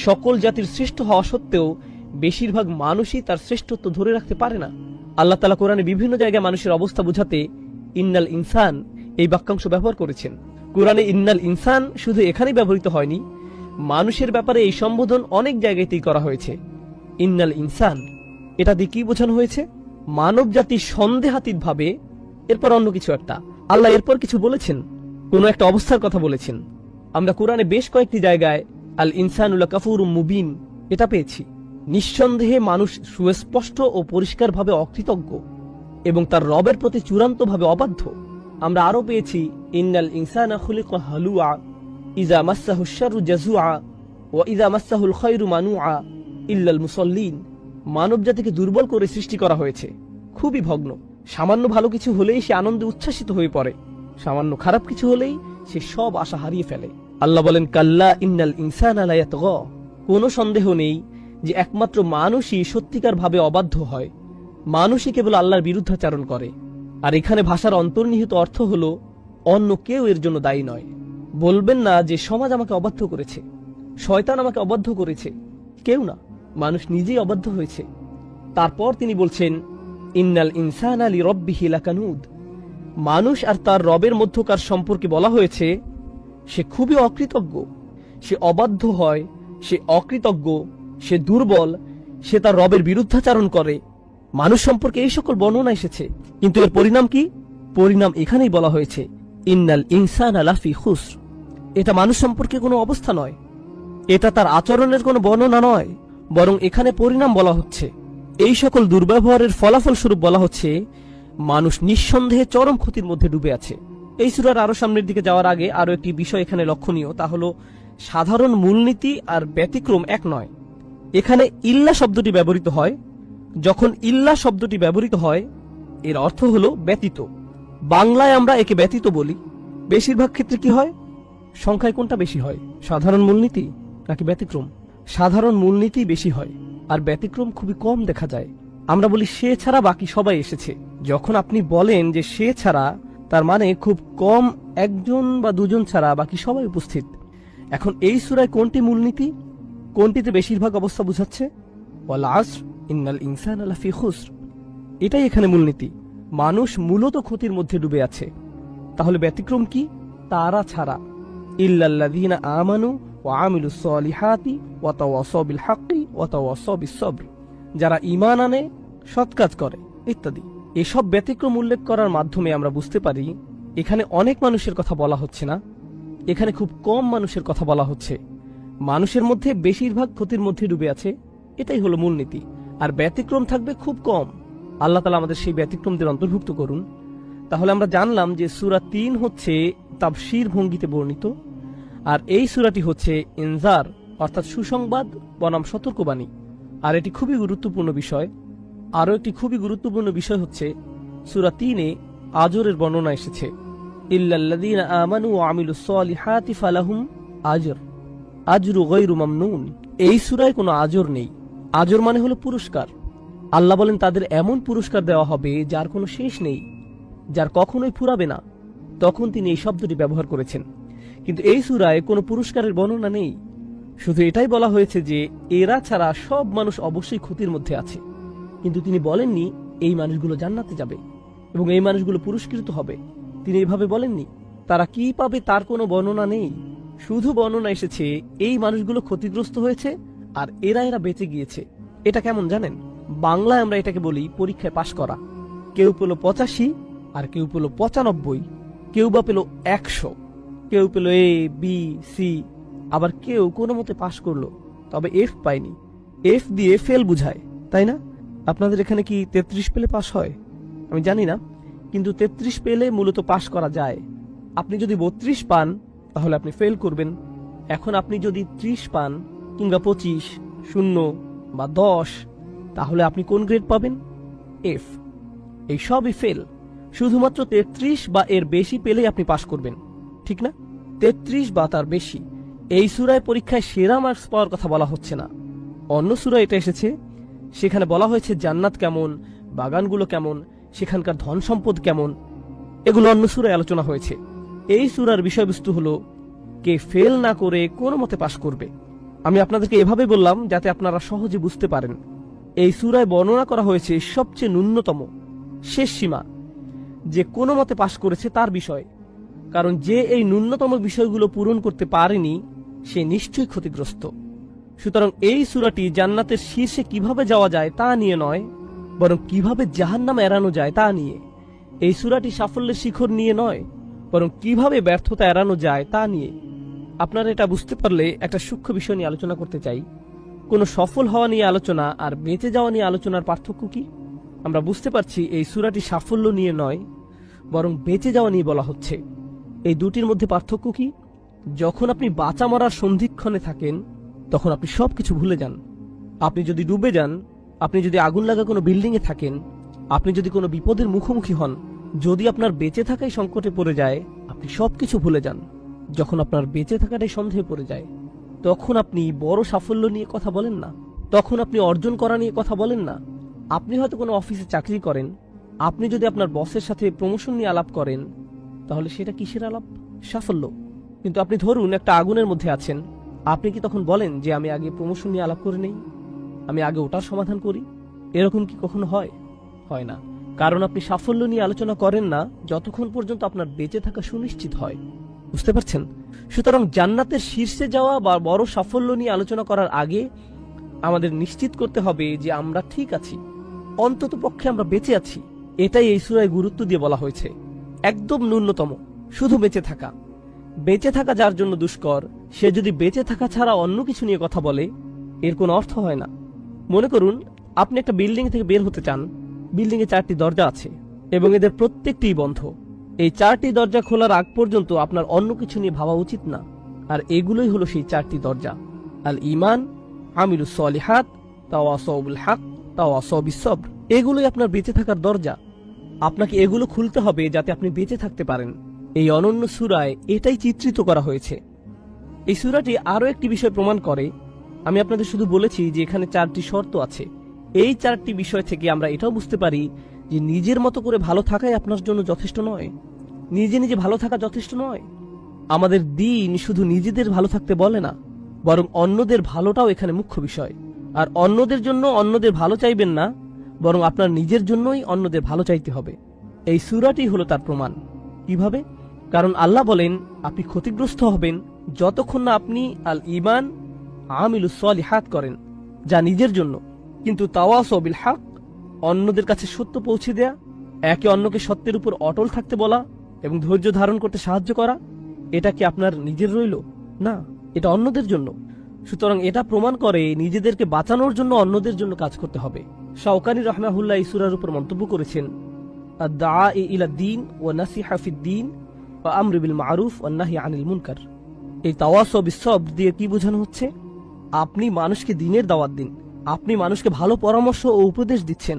সকল জাতির শ্রেষ্ঠ হওয়া সত্ত্বেও বেশিরভাগ মানুষই তার শ্রেষ্ঠত্ব ধরে রাখতে পারে না। আল্লাহ তাআলা কোরআনে বিভিন্ন জায়গায় মানুষের অবস্থা বুঝাতে ইন্নাল ইনসান এই বাক্যাংশ ব্যবহার করেছেন। কোরআনে ইন্নাল ইনসান শুধু এখানেই ব্যবহৃত হয়নি, মানুষের ব্যাপারে এই সম্বোধন অনেক জায়গাতেই করা হয়েছে। ইন্নাল ইনসান এটা দিয়ে কি বোঝানো হয়েছে? মানব জাতি সন্দেহাতীত ভাবে, এরপর অন্য কিছু একটা, আল্লাহ এরপর কিছু বলেছেন, কোন একটা অবস্থার কথা বলেছেন। আমরা কোরআনে বেশ কয়েকটি জায়গায় আল ইনসানুল কাফুরুম মুবিন এটা পেয়েছি। নিঃসন্দেহে মানুষ সুস্পষ্ট ও পরিষ্কারভাবে অকৃতজ্ঞ এবং তার রবের প্রতি চূড়ান্তভাবে অবাধ্য। আমরা আরো পেয়েছি ইন্নাল ইনসানা খুলিকা হালুআ ইযা মাসসাহুশ শাররু জাযুআ ওয়া ইযা মাসসাহুল খায়রু মানুআ ইল্লাল মুসাল্লিন। মানব জাতিকে দুর্বল করে সৃষ্টি করা হয়েছে, খুবই ভগ্ন। সামান্য ভালো কিছু হলেই সে আনন্দে উচ্ছ্বাসিত হয়ে পড়ে, সামান্য খারাপ কিছু হলেই সে সব আশা হারিয়ে ফেলে। আল্লাহ বলেন কাল্লা ইন্নাল ইনসানা লা ইয়াতগা। কোনো সন্দেহ নেই যে একমাত্র মানুষই সত্যিকার ভাবে অবাধ্য হয়, মানুষই কেবল আল্লাহর বিরুদ্ধাচারণ করে। আর এখানে ভাষার অন্তর্নিহিত অর্থ হলো অন্য কেউ এর জন্য দায়ী নয়। বলবেন না যে সমাজ আমাকে অবাধ্য করেছে, শয়তান আমাকে অবাধ্য করেছে, কেউ না, মানুষ নিজেই অবাধ্য হয়েছে। তারপর তিনি বলছেন ইন্নাল ইনসানা লিরাব্বিহি লাকানুদ। মানুষ আর তার রবের মধ্যকার সম্পর্কে বলা হয়েছে সে খুবই অকৃতজ্ঞ, সে অবাধ্য হয়, সে অকৃতজ্ঞ, সে দুর্বল, সে তার রবের বিরুদ্ধাচারণ করে। মানুষ সম্পর্কে এই সকল বর্ণনা এসেছে, কিন্তু এর পরিণাম কি? পরিণাম এখানেই বলা হয়েছে ইন্নাল ইনসানা লাফি খুসর। এটা মানুষ সম্পর্কে কোনো অবস্থা নয়, এটা তার আচরণের কোনো বর্ণনা নয়, বরং এখানে পরিণাম বলা হচ্ছে। এই সকল দুর্ব্যবহারের ফলাফল স্বরূপ বলা হচ্ছে মানুষ নিঃসন্দেহে চরম ক্ষতির মধ্যে ডুবে আছে। এই সূরার আরো সামনের দিকে যাওয়ার আগে আরো একটি বিষয় এখানে লক্ষণীয়, তা হলো সাধারণ মূলনীতি আর ব্যতিক্রম এক নয়। এখানে ইল্লা শব্দটি ব্যবহৃত হয়। যখন ইল্লা শব্দটি ব্যবহৃত হয় এর অর্থ হলো ব্যতীত। বাংলায় আমরা একে ব্যতীত বলি, বেশিরভাগ ক্ষেত্রে কি হয়? সংখ্যায় কোনটা বেশি হয়, সাধারণ মূলনীতি নাকি ব্যতিক্রম? সাধারণ মূলনীতি বেশি হয় আর ব্যতিক্রম খুবই কম দেখা যায়। আমরা বলি সে ছাড়া বাকি সবাই এসেছে। যখন আপনি বলেন যে সে ছাড়া, তার মানে খুব কম একজন বা দুজন ছাড়া বাকি সবাই উপস্থিত। এখন এই সূরায় কোনটি মূলনীতি, কোনটিতে বেশিরভাগ অবস্থা বুঝাচ্ছে? ওয়াল আসর ইন্নাল ইনসানা লাফি খুসর, এটাই এখানে মূলনীতি। মানুষ মূলত ক্ষতির মধ্যে ডুবে আছে। তাহলে ব্যতিক্রম কি? তারা ছাড়া ইল্লাল্লাযীনা আমানু ওয়া আমিলুস সলিহাতি ওয়া তাওয়াসাউ বিল হাক্কি ওয়া তাওয়াসাউ বিস সবর, যারা ঈমান আনে, সৎ কাজ করে ইত্যাদি। এসব ব্যতিক্রম উল্লেখ করার মাধ্যমে আমরা বুঝতে পারি এখানে অনেক মানুষের কথা বলা হচ্ছে না, এখানে খুব কম মানুষের কথা বলা হচ্ছে। মানুষের মধ্যে বেশিরভাগ ক্ষতির মধ্যে ডুবে আছে, এটাই হলো মূলনীতি। আর ব্যতিক্রম থাকবে খুব কম। আল্লাহ তাআলা আমাদের সেই ব্যতিক্রমদের অন্তর্ভুক্ত করুন। তাহলে আমরা জানলাম যে সূরা ৩ হচ্ছে তাফসীর ভঙ্গিতে বর্ণিত, আর এই সূরাটি হচ্ছে ইনজার অর্থাৎ সুসংবাদ বনাম সতর্কবাণী। আর এটি খুবই গুরুত্বপূর্ণ বিষয়। আরও একটি খুবই গুরুত্বপূর্ণ বিষয় হচ্ছে সূরা ৩-এ আজরের বর্ণনা এসেছে ইল্লাল্লাযীনা আমানু ওয়া আমিলুস সলিহাতি ফালাহুম আজর আজরু গায়রু মামনুন। এই সূরায় কোনো আজর নেই। আজর মানে হলো পুরস্কার। আল্লাহ বলেন তাদের এমন পুরস্কার দেওয়া হবে যার কোনো শেষ নেই, যার কখনোই ফুরাবে না। তখন তিনি এই শব্দটি ব্যবহার করেছেন। কিন্তু এই সূরায় কোনো পুরস্কারের বর্ণনা নেই, শুধু এটাই বলা হয়েছে যে এরা ছাড়া সব মানুষ অবশ্যই ক্ষতির মধ্যে আছে। কিন্তু তিনি বলেননি এই মানুষগুলো জান্নাতে যাবে এবং এই মানুষগুলো পুরস্কৃত হবে। তিনি এভাবে বলেননি। তারা কি পাবে তার কোনো বর্ণনা নেই, শুধু বর্ণনা এসেছে এই মানুষগুলো ক্ষতিগ্রস্ত হয়েছে আর এরা বেঁচে গিয়েছে। এটা কেমন জানেন? বাংলায় আমরা এটাকে বলি পরীক্ষায় পাশ করা। কেউ পেল 85 আর কেউ পেল 95, কেউ বা পেল 100, কেউ পেল A B C, আবার কেউ কোনো মতে পাশ করলো তবে F পায়নি। F দিয়ে ফেল বুঝায়, তাই না? আপনাদের এখানে কি 33 পেলে পাশ হয়? আমি জানি না, কিন্তু 33 পেলে মূলত পাশ করা যায়। আপনি যদি 32 পান তাহলে আপনি ফেল করবেন। এখন আপনি যদি 30 পান কিংবা 25, 0 বা 10, তাহলে আপনি কোন গ্রেড পাবেন? F। এই সবই ফেল। শুধুমাত্র 33 বা এর বেশি পেলেই আপনি পাশ করবেন, ঠিক না? 33 বা তার বেশি। এই সূরায় পরীক্ষায় সেরা মার্কস পাওয়ার কথা বলা হচ্ছে না। অন্য সূরায় এটা এসেছে, সেখানে বলা হয়েছে জান্নাত কেমন, বাগানগুলো কেমন, সেখানকার ধন সম্পদ কেমন, এগুলো অন্য সূরায় আলোচনা হয়েছে। এই সূরার বিষয়বস্তু হলো কে ফেল না করে কোনো মতে পাশ করবে। আমি আপনাদেরকে এভাবে বললাম যাতে আপনারা সহজে বুঝতে পারেন। এই সূরায় বর্ণনা করা হয়েছে সবচেয়ে ন্যূনতম শেষ সীমা যে কোনো মতে পাশ করেছে তার বিষয়, কারণ যে এই ন্যূনতম বিষয়গুলো পূরণ করতে পারেনি সে নিশ্চয়ই ক্ষতিগ্রস্ত। সুতরাং এই সূরাটি জান্নাতের শীর্ষে কিভাবে যাওয়া যায় তা নিয়ে নয়, বরং কিভাবে জাহান্নাম এড়ানো যায় তা নিয়ে। এই সূরাটি সাফল্যের শিখর নিয়ে নয়, বরং কিভাবে ব্যর্থতা এড়ানো যায় তা নিয়ে। আপনারা এটা বুঝতে পারলে একটা সূক্ষ্ম বিষয় নিয়ে আলোচনা করতে চাই। কোনো সফল হওয়া নিয়ে আলোচনা আর বেঁচে যাওয়া নিয়ে আলোচনার পার্থক্য কি? আমরা বুঝতে পারছি এই সূরাটি সাফল্য নিয়ে নয়, বরং বেঁচে যাওয়া নিয়ে বলা হচ্ছে। এই দুটির মধ্যে পার্থক্য কি? যখন আপনি বাঁচা মরার সন্ধিক্ষণে থাকেন তখন আপনি সবকিছু ভুলে যান। আপনি যদি ডুবে যান, আপনি যদি আগুন লাগা কোনো বিল্ডিংয়ে থাকেন, আপনি যদি কোনো বিপদের মুখোমুখি হন, যদি আপনার বেঁচে থাকাই সংকটে পড়ে যায়, আপনি সবকিছু ভুলে যান। যখন আপনার বেঁচে থাকাটাই সন্দেহে পড়ে যায়, তখন আপনি বড় সাফল্য নিয়ে কথা বলেন না, তখন আপনি অর্জন করা নিয়ে কথা বলেন না। আপনি হয়তো কোনো অফিসে চাকরি করেন, আপনি যদি আপনার বসের সাথে প্রমোশন নিয়ে আলাপ করেন, তাহলে সেটা কিসের আলাপ? সাফল্য। কিন্তু আপনি ধরুন একটা আগুনের মধ্যে আছেন, আপনি কি তখন বলেন যে আমি আগে প্রমোশন নিয়ে আলাপ করে নেই, আমি আগে ওটার সমাধান করি? এরকম কি কখনো হয়? হয় না। কারণ আপনি সাফল্য নিয়ে আলোচনা করেন না যতক্ষণ পর্যন্ত আপনার বেঁচে থাকা সুনিশ্চিত হয়। বুঝতে পারছেন? সুতরাং জান্নাতের শীর্ষে যাওয়া বা বড় সাফল্য নিয়ে আলোচনা করার আগে আমাদের নিশ্চিত করতে হবে যে আমরা ঠিক আছি, অন্তত পক্ষে আমরা বেঁচে আছি। এটাই এই সূরায় গুরুত্ব দিয়ে বলা হয়েছে। একদম ন্যূনতম শুধু বেঁচে থাকা। বেঁচে থাকা যার জন্য দুষ্কর, সে যদি বেঁচে থাকা ছাড়া অন্য কিছু নিয়ে কথা বলে, এর কোনো অর্থ হয় না। মনে করুন আপনি একটা বিল্ডিং থেকে বের হতে চান। বিল্ডিং এ 4টি দরজা আছে এবং এদের প্রত্যেকটিই বন্ধ। এই 4টি দরজা খোলার আগ পর্যন্ত আপনার অন্য কিছু নিয়ে ভাবা উচিত না। আর এগুলোই হলো সেই 4টি দরজা: আল ঈমান, আমিলুস সলিহাত, তাওয়াসাউ বিল হক, তাওয়াসাউ বিস সবর। এগুলোই আপনার বেঁচে থাকার দরজা। আপনাকে এগুলো খুলতে হবে যাতে আপনি বেঁচে থাকতে পারেন। এই অনন্য সূরায় এটাই চিত্রিত করা হয়েছে। এই সূরাটি আরো একটি বিষয় প্রমাণ করে। আমি আপনাদের শুধু বলেছি যে এখানে 4টি শর্ত আছে। এই 4টি বিষয় থেকে আমরা এটাও বুঝতে পারি যে নিজের মতো করে ভালো থাকাই আপনার জন্য যথেষ্ট নয়। নিজে নিজে ভালো থাকা যথেষ্ট নয়। আমাদের দ্বীন শুধু নিজেদের ভালো থাকতে বলে না, বরং অন্যদের ভালোটাও এখানে মুখ্য বিষয়। আর অন্যদের জন্য অন্যদের ভালো চাইবেন না, বরং আপনার নিজের জন্যই অন্যদের ভালো চাইতে হবে। এই সূরাটি হলো তার প্রমাণ। কিভাবে? কারণ আল্লাহ বলেন আপনি ক্ষতিগ্রস্ত হবেন যতক্ষণ না আপনি আল ঈমান, আমিলুস সলিহাত করেন, যা নিজের জন্য। কিন্তু তাওয়াসাউ বিল হক, অন্যদের কাছে সত্য পৌঁছে দেয়া, একে অন্যকে সত্যের উপর অটল থাকতে বলা এবং ধৈর্য ধারণ করতে সাহায্য করা, এটা কি আপনার নিজের রইল? না, এটা অন্যদের জন্য। সুতরাং এটা প্রমাণ করে নিজেদেরকে বাঁচানোর জন্য অন্যদের জন্য কাজ করতে হবে। শাওকানী রাহমাহুল্লাহ এই সূরার উপর মন্তব্য করেছেন, আদ-দাআই ইলা দ্বীন ওয়া নাসিহা ফিদ-দ্বীন ওয়া আমরু বিল মা'রুফ ওয়ান নাহই আনিল মুনকার। এই তাওয়াসাউ বিস সবর দিয়ে কি বোঝানো হচ্ছে? আপনি মানুষকে দ্বীনের দাওয়াত দিন, আপনি মানুষকে ভালো পরামর্শ ও উপদেশ দিচ্ছেন,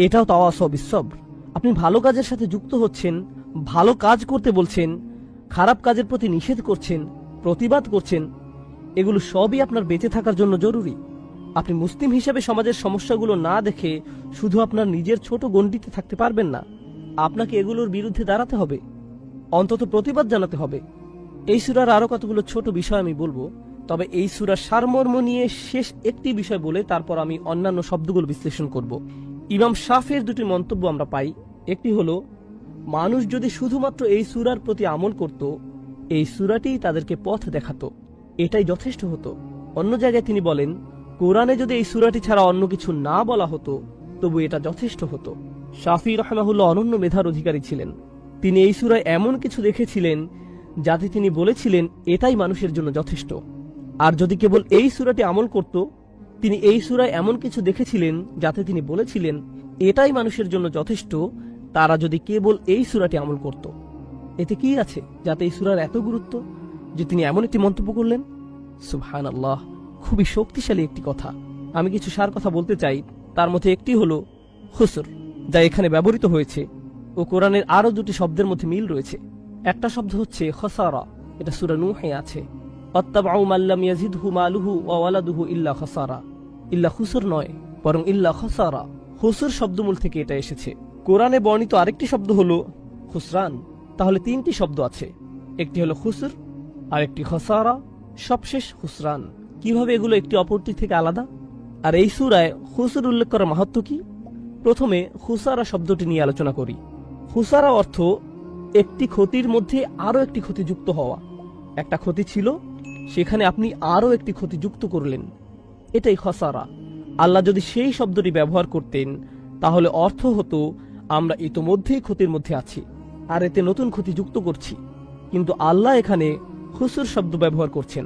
এটাও তাওয়াসাউ বিস সবর। আপনি ভালো কাজের সাথে যুক্ত হচ্ছেন, ভালো কাজ করতে বলছেন, খারাপ কাজের প্রতি নিষেধ করছেন, প্রতিবাদ করছেন, এগুলো সবই আপনার বেঁচে থাকার জন্য জরুরি। আপনি মুসলিম হিসেবে সমাজের সমস্যাগুলো না দেখে শুধু আপনার নিজের ছোট গণ্ডিতে থাকতে পারবেন না। আপনাকে এগুলোর বিরুদ্ধে দাঁড়াতে হবে, অন্তত প্রতিবাদ জানাতে হবে। এই সূরার আরো কতগুলো ছোট বিষয় আমি বলবো, তবে এই সূরার সারমর্ম নিয়ে শেষ একটি বিষয় বলে তারপর আমি অন্যান্য শব্দগুলো বিশ্লেষণ করব। ইমাম শাফিঈর দুটি মন্তব্য আমরা পাই। একটি হলো, মানুষ যদি শুধুমাত্র এই সূরার প্রতি আমল করত, এই সূরাটি তাদেরকে পথ দেখাতো, এটাই যথেষ্ট হতো। অন্য জায়গায় তিনি বলেন, কোরআনে যদি এই সূরাটি ছাড়া অন্য কিছু না বলা হতো তবু এটা যথেষ্ট হতো। শাফিঈ রাহমাহুল্লাহ অনন্য মেধার অধিকারী ছিলেন। তিনি এই সূরায় এমন কিছু দেখেছিলেন যাতে তিনি বলেছিলেন এটাই মানুষের জন্য যথেষ্ট। আর যদি কেবল এই সূরাটি আমল করত, তিনি এই সূরায় এমন কিছু দেখেছিলেন যাতে তিনি বলেছিলেন এটাই মানুষের জন্য যথেষ্ট, তারা যদি কেবল এই সূরাটি আমল করত। এতে কি আছে যাতে এই সূরার এত গুরুত্ব যে তিনি এমন একটি মন্তব্য করলেন? সুবহানাল্লাহ, খুবই শক্তিশালী একটি কথা। আমি কিছু সার কথা বলতে চাই। তার মধ্যে একটি হলো খুসর, যা এখানে ব্যবহৃত হয়েছে ও কোরআনের আরো দুটি শব্দের মধ্যে মিল রয়েছে। একটা শব্দ হচ্ছে খসারা, এটা সূরা নূহে আছে। আত্তাবাউ মান লাম ইয়াজিদহু মালুহু ওয়া ওয়ালাদুহু ইল্লা খসারা। ইল্লা খুসর নয়, বরং ইল্লা খসারা। খুসর শব্দমূল থেকে এটা এসেছে। কোরআনে বর্ণিত আরেকটি শব্দ হলো খুসরান। তাহলে 3টি শব্দ আছে, একটি হলো খুসর, আরেকটি খসারা, সবশেষ খুসরান। কিভাবে এগুলো একটি অপরটি থেকে আলাদা? আর এই সূরায় খুসর উল্লেখ করার মাহাত্ম্য কি? প্রথমে খুসারা শব্দটি নিয়ে আলোচনা করি। খুসারা অর্থ একটি ক্ষতির মধ্যে আরো একটি ক্ষতি যুক্ত হওয়া। একটা ক্ষতি ছিল, সেখানে আপনি আরো একটি ক্ষতি যুক্ত করলেন, এটাই খসারা। আল্লাহ যদি সেই শব্দটি ব্যবহার করতেন তাহলে অর্থ হতো আমরা ইতোমধ্যেই ক্ষতির মধ্যে আছি আর এতে নতুন ক্ষতি যুক্ত করছি, কিন্তু আল্লাহ এখানে খুসুর শব্দ ব্যবহার করছেন।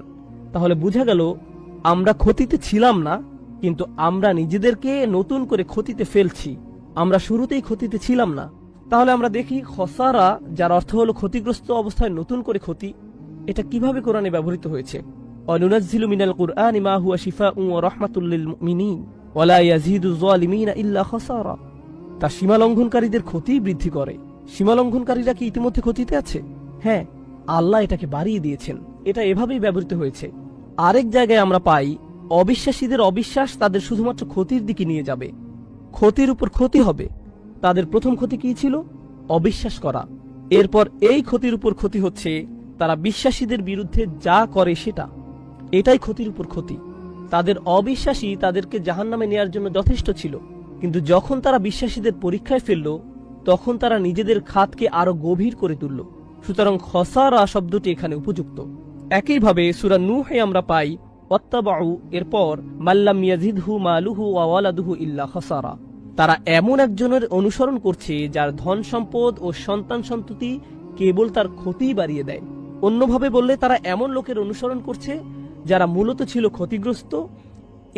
তাহলে বোঝা গেল আমরা ক্ষতিতে ছিলাম না, কিন্তু আমরা নিজেদেরকে নতুন করে ক্ষতিতে ফেলছি। আমরা শুরুতেই ক্ষতিতে ছিলাম না। তাহলে আমরা দেখি খসারা, যার অর্থ হলো ক্ষতিগ্রস্ত অবস্থায় নতুন করে ক্ষতি, এটা কিভাবে কোরআনে ব্যবহৃত হয়েছে। অনুনাজ্জিলু মিনাল কুরআনি মা হুয়া শিফাউন ওয়া রাহমাতুল লিল মুমিনিন ওয়া লা ইয়াজিদু যালিমিনা ইল্লা খাসারা। তা সীমা লঙ্ঘনকারীদের ক্ষতি বৃদ্ধি করে। সীমা লঙ্ঘনকারীরা কি ইতিমধ্যে ক্ষতিতে আছে? হ্যাঁ, আল্লাহ এটাকে বাড়িয়ে দিয়েছেন। এটা এভাবেই ব্যবহৃত হয়েছে। আরেক জায়গায় আমরা পাই অবিশ্বাসীদের অবিশ্বাস তাদের শুধুমাত্র ক্ষতির দিকে নিয়ে যাবে, ক্ষতির উপর ক্ষতি হবে। তাদের প্রথম ক্ষতি কি ছিল? অবিশ্বাস করা। এরপর এই ক্ষতির উপর ক্ষতি হচ্ছে তারা বিশ্বাসীদের বিরুদ্ধে যা করে সেটা। এটাই ক্ষতির উপর ক্ষতি। তাদের অবিশ্বাসী তাদেরকে জাহান্নামে নেয়ার জন্য যথেষ্ট ছিল, কিন্তু যখন তারা বিশ্বাসীদের পরীক্ষায় ফেলল তখন তারা নিজেদের খাতকে আরো গভীর করে তুলল। সুতরাং খসারা শব্দটি এখানে উপযুক্ত। একইভাবে সূরা নূহে আমরা পাই ওয়াত্তাবাউ, এরপর মাল্লাম ইয়াজিদহু মালুহু ওয়া ওয়ালাদুহু ইল্লা খাসারা। তারা এমন একজনের অনুসরণ করছে যার ধন সম্পদ ও সন্তান সন্ততি কেবল তার ক্ষতি বাড়িয়ে দেয়। অন্যভাবে বললে তারা এমন লোকের অনুসরণ করছে যারা মূলত ছিল ক্ষতিগ্রস্ত,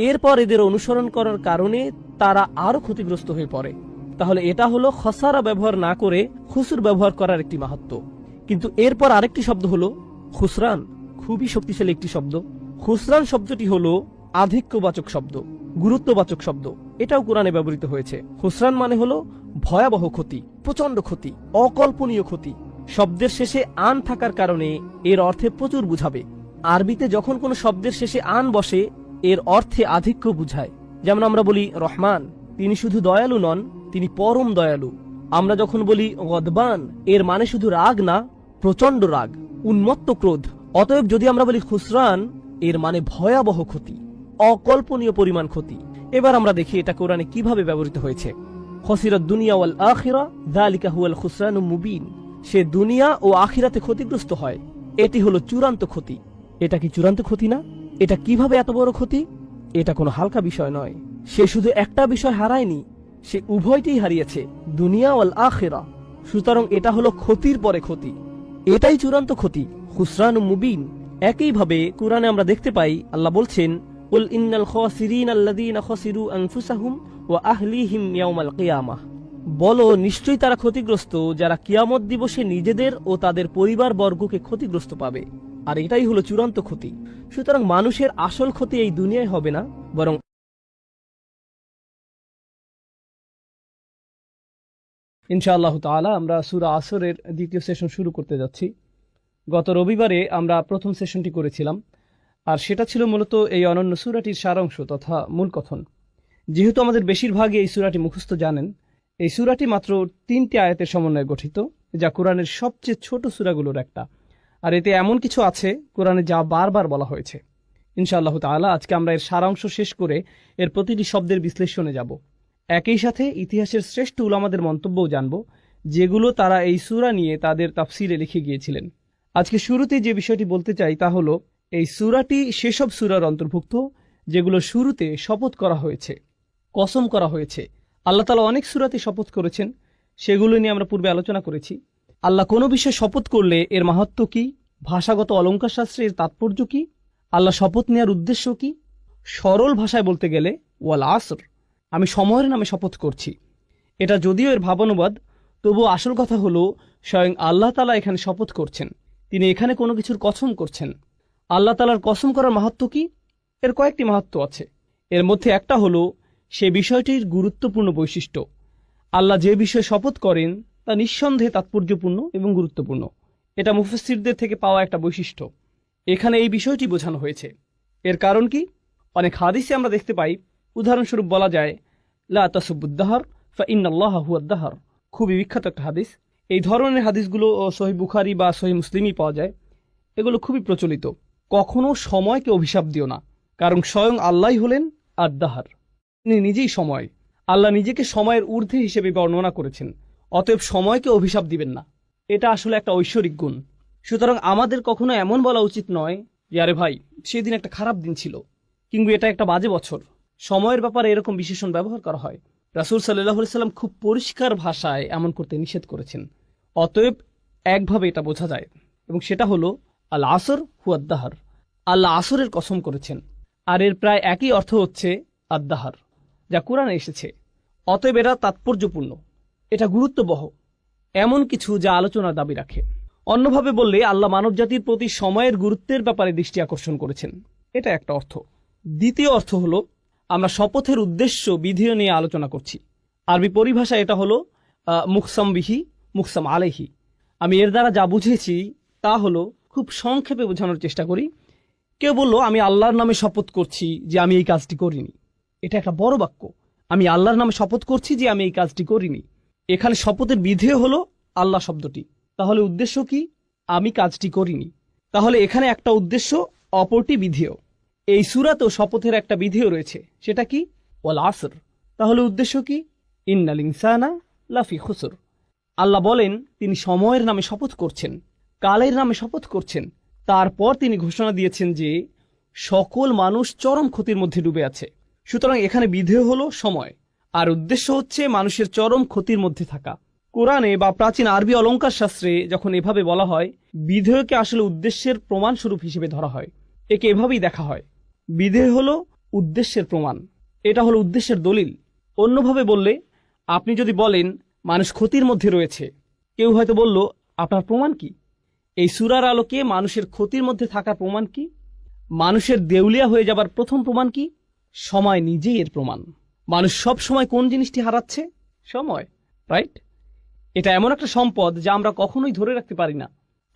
এরপর এদের অনুসরণ করার কারণে তারা আরো ক্ষতিগ্রস্ত হয়ে পড়ে। তাহলে এটা হলো খসারা ব্যবহার না করে খুসুর ব্যবহার করার একটি মাহাত্ম্য। কিন্তু এরপর আরেকটি শব্দ হলো খুসরান, খুবই শক্তিশালী একটি শব্দ। খুসরান শব্দটি হলো আধিক্যবাচক শব্দ, গুরুত্ববাচক শব্দ। এটাও কোরআনে ব্যবহৃত হয়েছে। খুসরান মানে হলো ভয়াবহ ক্ষতি, প্রচন্ড ক্ষতি, অকল্পনীয় ক্ষতি। শব্দের শেষে আন থাকার কারণে এর অর্থে প্রচুর বুঝাবে। আরবিতে যখন কোনো শব্দের শেষে আন বসে এর অর্থে আধিক্য বুঝায়। যেমন আমরা বলি রহমান, তিনি শুধু দয়ালু নন, তিনি পরম দয়ালু। আমরা যখন বলি গদবান, এর মানে শুধু রাগ না, প্রচন্ড রাগ, উন্মত্ত ক্রোধ। অতএব যদি আমরা বলি খুসরান, এর মানে ভয়াবহ ক্ষতি, অকল্পনীয় পরিমাণ ক্ষতি। এবার আমরা দেখি এটা কোরআনে কিভাবে ব্যবহৃত হয়েছে। খসিরাত দুনিয়া ওয়াল আখিরা যালিকা হুয়াল খুসরানুল মুবিন। সে দুনিয়া ও আখিরাতে ক্ষতিগ্রস্ত হয়, এটি হলো চূড়ান্ত ক্ষতি। এটা কি চূড়ান্ত ক্ষতি না? এটা কিভাবে এত বড় ক্ষতি? এটা কোনো হালকা বিষয় নয়। সে শুধু একটা বিষয় হারায়নি, সে উভয়টিই হারিয়েছে, দুনিয়া ওয়াল আখিরা। সুতরাং এটা হলো ক্ষতির পরে ক্ষতি, এটাই চূড়ান্ত ক্ষতি, খুসরানুল মুবিন। একইভাবে কোরআনে আমরা দেখতে পাই আল্লাহ বলছেন কুল ইন্নাল খাসিরিন আল্লাযীনা খাসিরু আনফুসাহুম ওয়া আহলিহিম ইয়াওমাল কিয়ামাহ। বলো, নিশ্চয়ই তারা ক্ষতিগ্রস্ত যারা কিয়ামত দিবসে নিজেদের ও তাদের পরিবার বর্গকে ক্ষতিগ্রস্ত পাবে। আর এটাই হলো চূড়ান্ত ক্ষতি। সুতরাং মানুষের আসল ক্ষতি এই দুনিয়ায় হবে না, বরং ইনশাআল্লাহ তাআলা আমরা সূরা আসরের দ্বিতীয় সেশন শুরু করতে যাচ্ছি। গত রবিবারে আমরা প্রথম সেশনটি করেছিলাম, আর সেটা ছিল মূলত এই অনন্য সূরাটির সারাংশ তথা মূল কথন। যেহেতু আমাদের বেশিরভাগই এই সূরাটি মুখস্থ জানেন, এই সূরাটি মাত্র 3টি আয়াতের সমন্বয়ে গঠিত, যা কোরআনের সবচেয়ে ছোট সূরাগুলোর একটা। আর এতে এমন কিছু আছে কোরআনে যা বারবার বলা হয়েছে। ইনশাআল্লাহ তাআলা আজকে আমরা এর সারাংশ শেষ করে এর প্রতিটি শব্দের বিশ্লেষণে যাব। একই সাথে ইতিহাসের শ্রেষ্ঠ উলামাদের মন্তব্যও জানব, যেগুলো তারা এই সূরা নিয়ে তাদের তাফসিরে লিখে গিয়েছিলেন। আজকে শুরুতে যে বিষয়টি বলতে চাই তা হলো এই সূরাটি সেসব সূরার অন্তর্ভুক্ত যেগুলো শুরুতে শপথ করা হয়েছে, কসম করা হয়েছে। আল্লাহ তাআলা অনেক সূরাতে শপথ করেছেন, সেগুলো নিয়ে আমরা পূর্বে আলোচনা করেছি। আল্লাহ কোনো বিষয়ে শপথ করলে এর মাহাত্ম্য কি, ভাষাগত অলঙ্কার শাস্ত্রে এর তাৎপর্য কি, আল্লাহ শপথ নেওয়ার উদ্দেশ্য কি। সরল ভাষায় বলতে গেলে ওয়াল আসর, আমি সময়ের নামে শপথ করছি। এটা যদিও এর ভাবানুবাদ, তবুও আসল কথা হলো স্বয়ং আল্লাহ তাআলা এখানে শপথ করছেন, তিনি এখানে কোনো কিছুর কসম করছেন। আল্লাহ তাআলার কসম করার মাহাত্ম্য কি? এর কয়েকটি মাহাত্ম্য আছে। এর মধ্যে একটা হলো সে বিষয়টির গুরুত্বপূর্ণ বৈশিষ্ট্য। আল্লাহ যে বিষয়ে শপথ করেন তা নিঃসন্দেহে তাৎপর্যপূর্ণ এবং গুরুত্বপূর্ণ। এটা মুফাসসিরদের থেকে পাওয়া একটা বৈশিষ্ট্য। এখানে এই বিষয়টি বোঝানো হয়েছে। এর কারণ কি? অনেক হাদিসে আমরা দেখতে পাই, উদাহরণস্বরূপ বলা যায় লা তাসুবুদ-দাহর ফা ইন্নাল্লাহা হুয়াদ-দাহর। খুবই বিখ্যাত একটা হাদিস। এই ধরনের হাদিসগুলো সহিহ বুখারী বা সহিহ মুসলিমই পাওয়া যায়। এগুলো খুবই প্রচলিত। কখনো সময়কে অভিশাপ দিও না, কারণ স্বয়ং আল্লাহই হলেন আদ-দাহার, তিনি নিজেই সময়। আল্লাহ নিজেকে সময়ের ঊর্ধ্বে হিসেবে বর্ণনা করেছেন। অতএব সময়কে অভিশাপ দিবেন না, এটা আসলে একটা ঐশ্বরিক গুণ। সুতরাং আমাদের কখনো এমন বলা উচিত নয় যে আরে ভাই সেদিন একটা খারাপ দিন ছিল, কিংবা এটা একটা বাজে বছর। সময়ের ব্যাপারে এরকম বিশেষণ ব্যবহার করা হয়। রাসূল সাল্লাল্লাহু আলাইহি সাল্লাম খুব পরিষ্কার ভাষায় এমন করতে নিষেধ করেছেন। অতএব একভাবে এটা বোঝা যায়, এবং সেটা হলো আল আসর হুয়াদ-দাহার, আল্লাহ আসরের কসম করেছেন। আর এর প্রায় একই অর্থ হচ্ছে আদ-দাহার, যা কোরআনে এসেছে। অতএব এটা তাৎপর্যপূর্ণ, এটা গুরুত্ববহ, এমন কিছু যা আলোচনার দাবি রাখে। অন্যভাবে বললে আল্লাহ মানবজাতির প্রতি সময়ের গুরুত্বের ব্যাপারে দৃষ্টি আকর্ষণ করেছেন, এটা একটা অর্থ। দ্বিতীয় অর্থ হলো আমরা শপথের উদ্দেশ্য বিধিও নিয়ে আলোচনা করছি। আরবি পরিভাষা এটা হলো মুকসাম বিহি, মুকসাম আলাইহি। আমি এর দ্বারা যা বুঝেছি তা হলো, খুব সংক্ষেপে বোঝানোর চেষ্টা করি। কেউ বললো আমি আল্লাহর নামে শপথ করছি যে আমি এই কাজটি করিনি। এটা একটা বড় বাক্য, আমি আল্লাহর নামে শপথ করছি যে আমি এই কাজটি করিনি। এখানে শপথের বিধেয় হলো আল্লাহ শব্দটি। তাহলে উদ্দেশ্য কি? আমি কাজটি করিনি। তাহলে এখানে একটা উদ্দেশ্য, অপরটি বিধেয়। এই সূরাতেও শপথের একটা বিধেয় রয়েছে, সেটা কি? ওয়াল আসর। তাহলে উদ্দেশ্য কি? ইন্নাল ইনসানা লাফি খুসর। আল্লাহ বলেন তিনি সময়ের নামে শপথ করছেন, কালের নামে শপথ করছেন। তারপর তিনি ঘোষণা দিয়েছেন যে সকল মানুষ চরম ক্ষতির মধ্যে ডুবে আছে। সুতরাং এখানে বিধেয় হলো সময়, আর উদ্দেশ্য হচ্ছে মানুষের চরম ক্ষতির মধ্যে থাকা। কোরআনে বা প্রাচীন আরবি অলঙ্কার শাস্ত্রে যখন এভাবে বলা হয়, বিধেয়কে আসলে উদ্দেশ্যের প্রমাণস্বরূপ হিসেবে ধরা হয়। একে এভাবেই দেখা হয়, বিধেয় হলো উদ্দেশ্যের প্রমাণ, এটা হলো উদ্দেশ্যের দলিল। অন্যভাবে বললে, আপনি যদি বলেন মানুষ ক্ষতির মধ্যে রয়েছে, কেউ হয়তো বলল আপনার প্রমাণ কি? এই সূরার আলোকে মানুষের ক্ষতির মধ্যে থাকার প্রমাণ কি? মানুষের দেউলিয়া হয়ে যাবার প্রথম প্রমাণ কি? সময় নিজেই এর প্রমাণ। মানুষ সব সময় কোন জিনিসটি হারাচ্ছে? সময়, রাইট? এটা এমন একটা সম্পদ যা আমরা কখনোই ধরে রাখতে পারি না।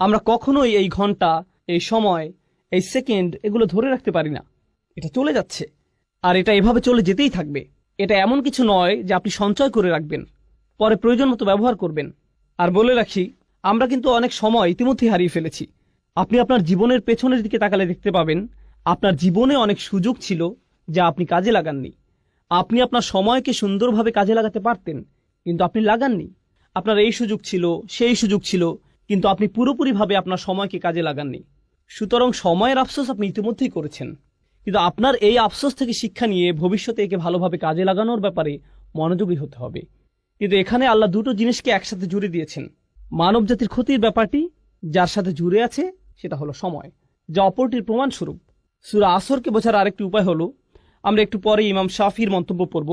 আমরা কখনোই এই ঘন্টা, এই সময়, এই সেকেন্ড এগুলো ধরে রাখতে পারি না। এটা চলে যাচ্ছে, আর এটা এভাবে চলে যেতেই থাকবে। এটা এমন কিছু নয় যে আপনি সঞ্চয় করে রাখবেন, পরে প্রয়োজন মতো ব্যবহার করবেন। আর বলে রাখি, আমরা কিন্তু অনেক সময় ইতিমধ্যে হারিয়ে ফেলেছি। আপনি আপনার জীবনের পেছনের দিকে তাকালে দেখতে পাবেন আপনার জীবনে অনেক সুযোগ ছিল যা আপনি কাজে লাগাননি। আপনি আপনার সময়কে সুন্দরভাবে কাজে লাগাতে পারতেন, কিন্তু আপনি লাগাননি। আপনার এই সুযোগ ছিল, সেই সুযোগ ছিল, কিন্তু আপনি পুরোপুরিভাবে আপনার সময়কে কাজে লাগাননি। সুতরাং সময়ের আফসোস আপনি ইতিমধ্যেই করেছেন, কিন্তু আপনার এই আফসোস থেকে শিক্ষা নিয়ে ভবিষ্যতে একে ভালোভাবে কাজে লাগানোর ব্যাপারে মনোযোগী হতে হবে। কিন্তু এখানে আল্লাহ দুটো জিনিসকে একসাথে জুড়ে দিয়েছেন। মানব জাতির ক্ষতির ব্যাপারটি যার সাথে জুড়ে আছে সেটা হলো সময়, যা অপরটির প্রমাণস্বরূপ। সূরা আসরকে বোঝার আরেকটি উপায় হলো, আমরা একটু পরে ইমাম শাফির মন্তব্য পড়ব।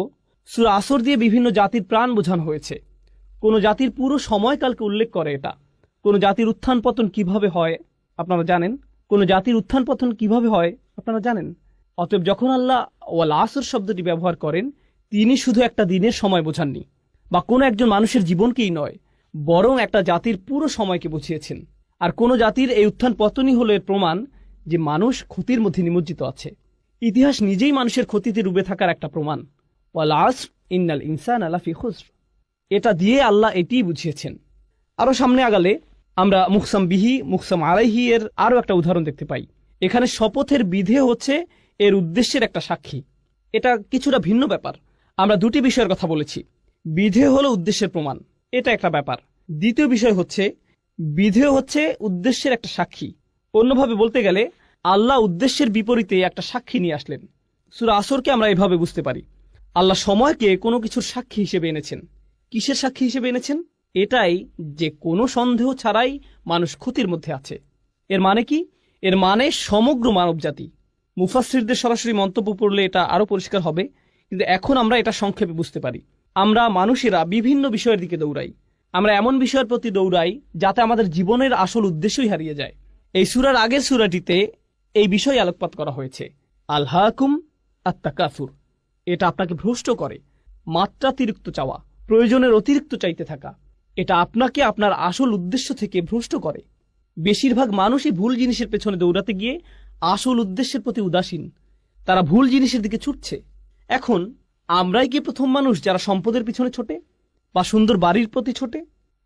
সূরা আসর দিয়ে বিভিন্ন জাতির প্রাণ বোঝানো হয়েছে। কোন জাতির পুরো সময়কালকে উল্লেখ করে এটা। কোন জাতির উত্থান পতন কিভাবে হয় আপনারা জানেন। কোন জাতির উত্থান পতন কিভাবে হয় আপনারা জানেন। অতএব যখন আল্লাহ ওয়াল আসর শব্দটি ব্যবহার করেন, তিনি শুধু একটা দিনের সময় বোঝাননি, বা কোনো একজন মানুষের জীবনকেই নয়, বরং একটা জাতির পুরো সময়কে বুঝিয়েছেন। আর কোন জাতির এই উত্থান পতনই হলো এর প্রমাণ যে মানুষ ক্ষতির মধ্যে নিমজ্জিত আছে। ইতিহাস নিজেই মানুষের ক্ষতিতে ডুবে থাকার একটা প্রমাণ। ওয়াল আসর ইন্নাল ইনসানা লাফি খুসর, এটা দিয়ে আল্লাহ এটিই বুঝিয়েছেন। আরো সামনে আগালে আমরা মুকসাম বিহি, মুকসাম আলাইহি এর আরো একটা উদাহরণ দেখতে পাই। এখানে শপথের বিধে হচ্ছে এর উদ্দেশ্যের একটা সাক্ষী। এটা কিছুটা ভিন্ন ব্যাপার। আমরা দুটি বিষয়ের কথা বলেছি। বিধে হলো উদ্দেশ্যের প্রমাণ, এটা একটা ব্যাপার। দ্বিতীয় বিষয় হচ্ছে বিধে হচ্ছে উদ্দেশ্যের একটা সাক্ষী। অন্যভাবে বলতে গেলে আল্লাহ উদ্দেশ্যের বিপরীতে একটা সাক্ষী নিয়ে আসলেন। সূরা আসরকে আমরা এভাবে বুঝতে পারি, আল্লাহ সময়কে কোনো কিছুর সাক্ষী হিসেবে এনেছেন। কিসের সাক্ষী হিসেবে এনেছেন? এটাই যে কোনো সন্দেহ ছাড়াই মানুষ ক্ষতির মধ্যে আছে। এর মানে কি? এর মানে সমগ্র মানবজাতি। মুফাসসিরদের সরাসরি মন্তব্য পড়লে এটা আরো পরিষ্কার হবে, কিন্তু এখন আমরা এটা সংক্ষেপে বুঝতে পারি। আমরা মানুষেরা বিভিন্ন বিষয়ের দিকে দৌড়াই। আমরা এমন বিষয়ের প্রতি দৌড়াই যাতে আমাদের জীবনের আসল উদ্দেশ্যই হারিয়ে যায়। এই সূরার আগের সূরাটিতে এই বিষয় আলোকপাত করা হয়েছে, আলহাকুম আত-তাকাসুর। এটা আপনাকে ভ্রষ্ট করে, মাত্রাতিরিক্ত চাওয়া, প্রয়োজনের অতিরিক্ত চাইতে থাকা। এটা আপনাকে আপনার আসল উদ্দেশ্য থেকে ভ্রষ্ট করে। বেশিরভাগ মানুষই ভুল জিনিসের পেছনে দৌড়াতে গিয়ে আসল উদ্দেশ্যের প্রতি উদাসীন। তারা ভুল জিনিসের দিকে ছুটছে। এখন আমরাই কি প্রথম মানুষ যারা সম্পদের পিছনে ছোটে, বা সুন্দর বাড়ির প্রতি ছোটে,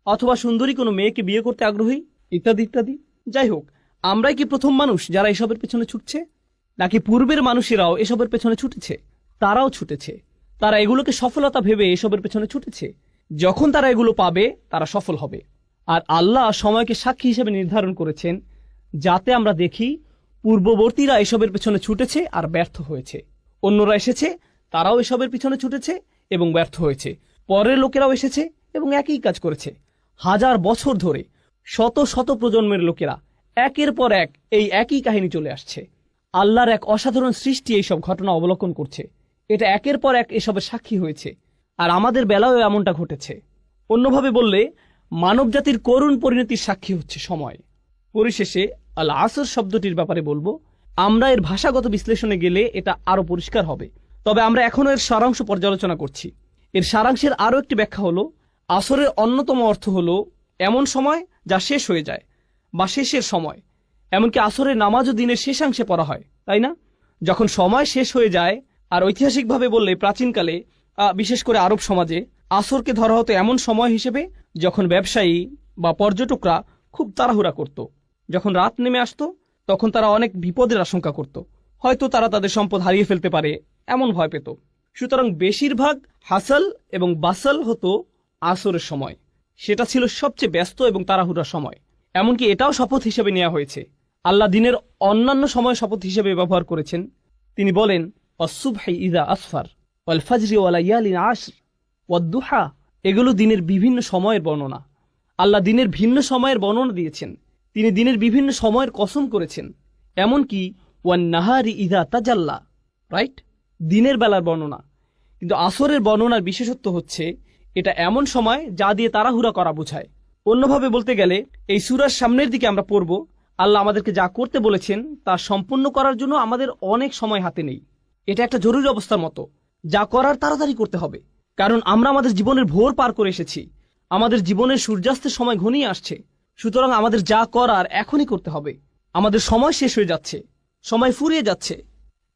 অথবা সুন্দরী কোনো মেয়েকে বিয়ে করতে আগ্রহী, ইত্যাদি ইত্যাদি? যাই হোক, আমরাই কি প্রথম মানুষ যারা এসবের পেছনে ছুটছে? নাকি পূর্বের মানুষেরাও এসবের পেছনে ছুটেছে? তারাও ছুটেছে। তারা এগুলোকে সফলতা ভেবে এসবের পেছনে ছুটেছে। যখন তারা এগুলো পাবে তারা সফল হবে। আর আল্লাহ সময়কে সাক্ষী হিসেবে নির্ধারণ করেছেন, যাতে আমরা দেখি পূর্ববর্তীরা এসবের পেছনে ছুটেছে আর ব্যর্থ হয়েছে। অন্যরা এসেছে, তারাও এসবের পিছনে ছুটেছে এবং ব্যর্থ হয়েছে। পরের লোকেরাও এসেছে এবং একই কাজ করেছে। হাজার বছর ধরে শত শত প্রজন্মের লোকেরা একের পর এক এই একই কাহিনী চলে আসছে। আল্লাহর এক অসাধারণ সৃষ্টি এইসব ঘটনা অবলোকন করছে। এটা একের পর এক এসবের সাক্ষী হয়েছে। আর আমাদের বেলায়ও এমনটা ঘটেছে। অন্যভাবে বললে মানবজাতির করুণ পরিণতির সাক্ষী হচ্ছে সময়। পরিশেষে আল আসর শব্দটির ব্যাপারে বলবো, আমরা এর ভাষাগত বিশ্লেষণে গেলে এটা আরো পরিষ্কার হবে। তবে আমরা এখনো এর সারাংশ পর্যালোচনা করছি। এর সারাংশের আরো একটি ব্যাখ্যা হলো, আসরের অন্যতম অর্থ হলো এমন সময় যা শেষ হয়ে যায় বা শেষের সময়। এমনকি আসরের নামাজও দিনের শেষাংশে পড়া হয়, তাই না? যখন সময় শেষ হয়ে যায়। আর ঐতিহাসিকভাবে বললে প্রাচীনকালে, বিশেষ করে আরব সমাজে, আসরকে ধরা হতো এমন সময় হিসেবে যখন ব্যবসায়ী বা পর্যটকরা খুব তাড়াহুড়া করত। যখন রাত নেমে আসতো তখন তারা অনেক বিপদের আশঙ্কা করত। হয়তো তারা তাদের সম্পদ হারিয়ে ফেলতে পারে, এমন ভয় পেত। সুতরাং বেশিরভাগ হাসাল এবং বাসাল হতো আসরের সময়। সেটা ছিল সবচেয়ে ব্যস্ত এবং তাড়াহুড়ার সময়। এমনকি এটাও শপথ হিসেবে নেওয়া হয়েছে। আল্লাহ দিনের অন্যান্য সময় শপথ হিসেবে ব্যবহার করেছেন। তিনি বলেন, অসুবহি ইযা আসফার ওয়াল ফাজরি ওয়া লায়ালিন আশর ওয়াদ-দুহা। এগুলো দিনের বিভিন্ন সময়ের বর্ণনা। আল্লাহ দিনের ভিন্ন সময়ের বর্ণনা দিয়েছেন। তিনি দিনের বিভিন্ন সময়ের কসম করেছেন। এমনকি ওয়ান নাহারি ইযা তাজাল্লা, রাইট, দিনের বেলার বর্ণনা। কিন্তু আসরের বর্ণনার বিশেষত্ব হচ্ছে এটা এমন সময় যা দিয়ে তাড়াহুড়া করা বোঝায়। অন্যভাবে বলতে গেলে এই সূরার সামনের দিকে আমরা পড়ব, আল্লাহ আমাদেরকে যা করতে বলেছেন তা সম্পূর্ণ করার জন্য আমাদের অনেক সময় হাতে নেই। এটা একটা জরুরি অবস্থার মতো, যা করার তাড়াতাড়ি করতে হবে। কারণ আমরা আমাদের জীবনের ভোর পার করে এসেছি। আমাদের জীবনের সূর্যাস্তের সময় ঘনিয়ে আসছে। সুতরাং আমাদের যা করার এখনই করতে হবে। আমাদের সময় শেষ হয়ে যাচ্ছে, সময় ফুরিয়ে যাচ্ছে।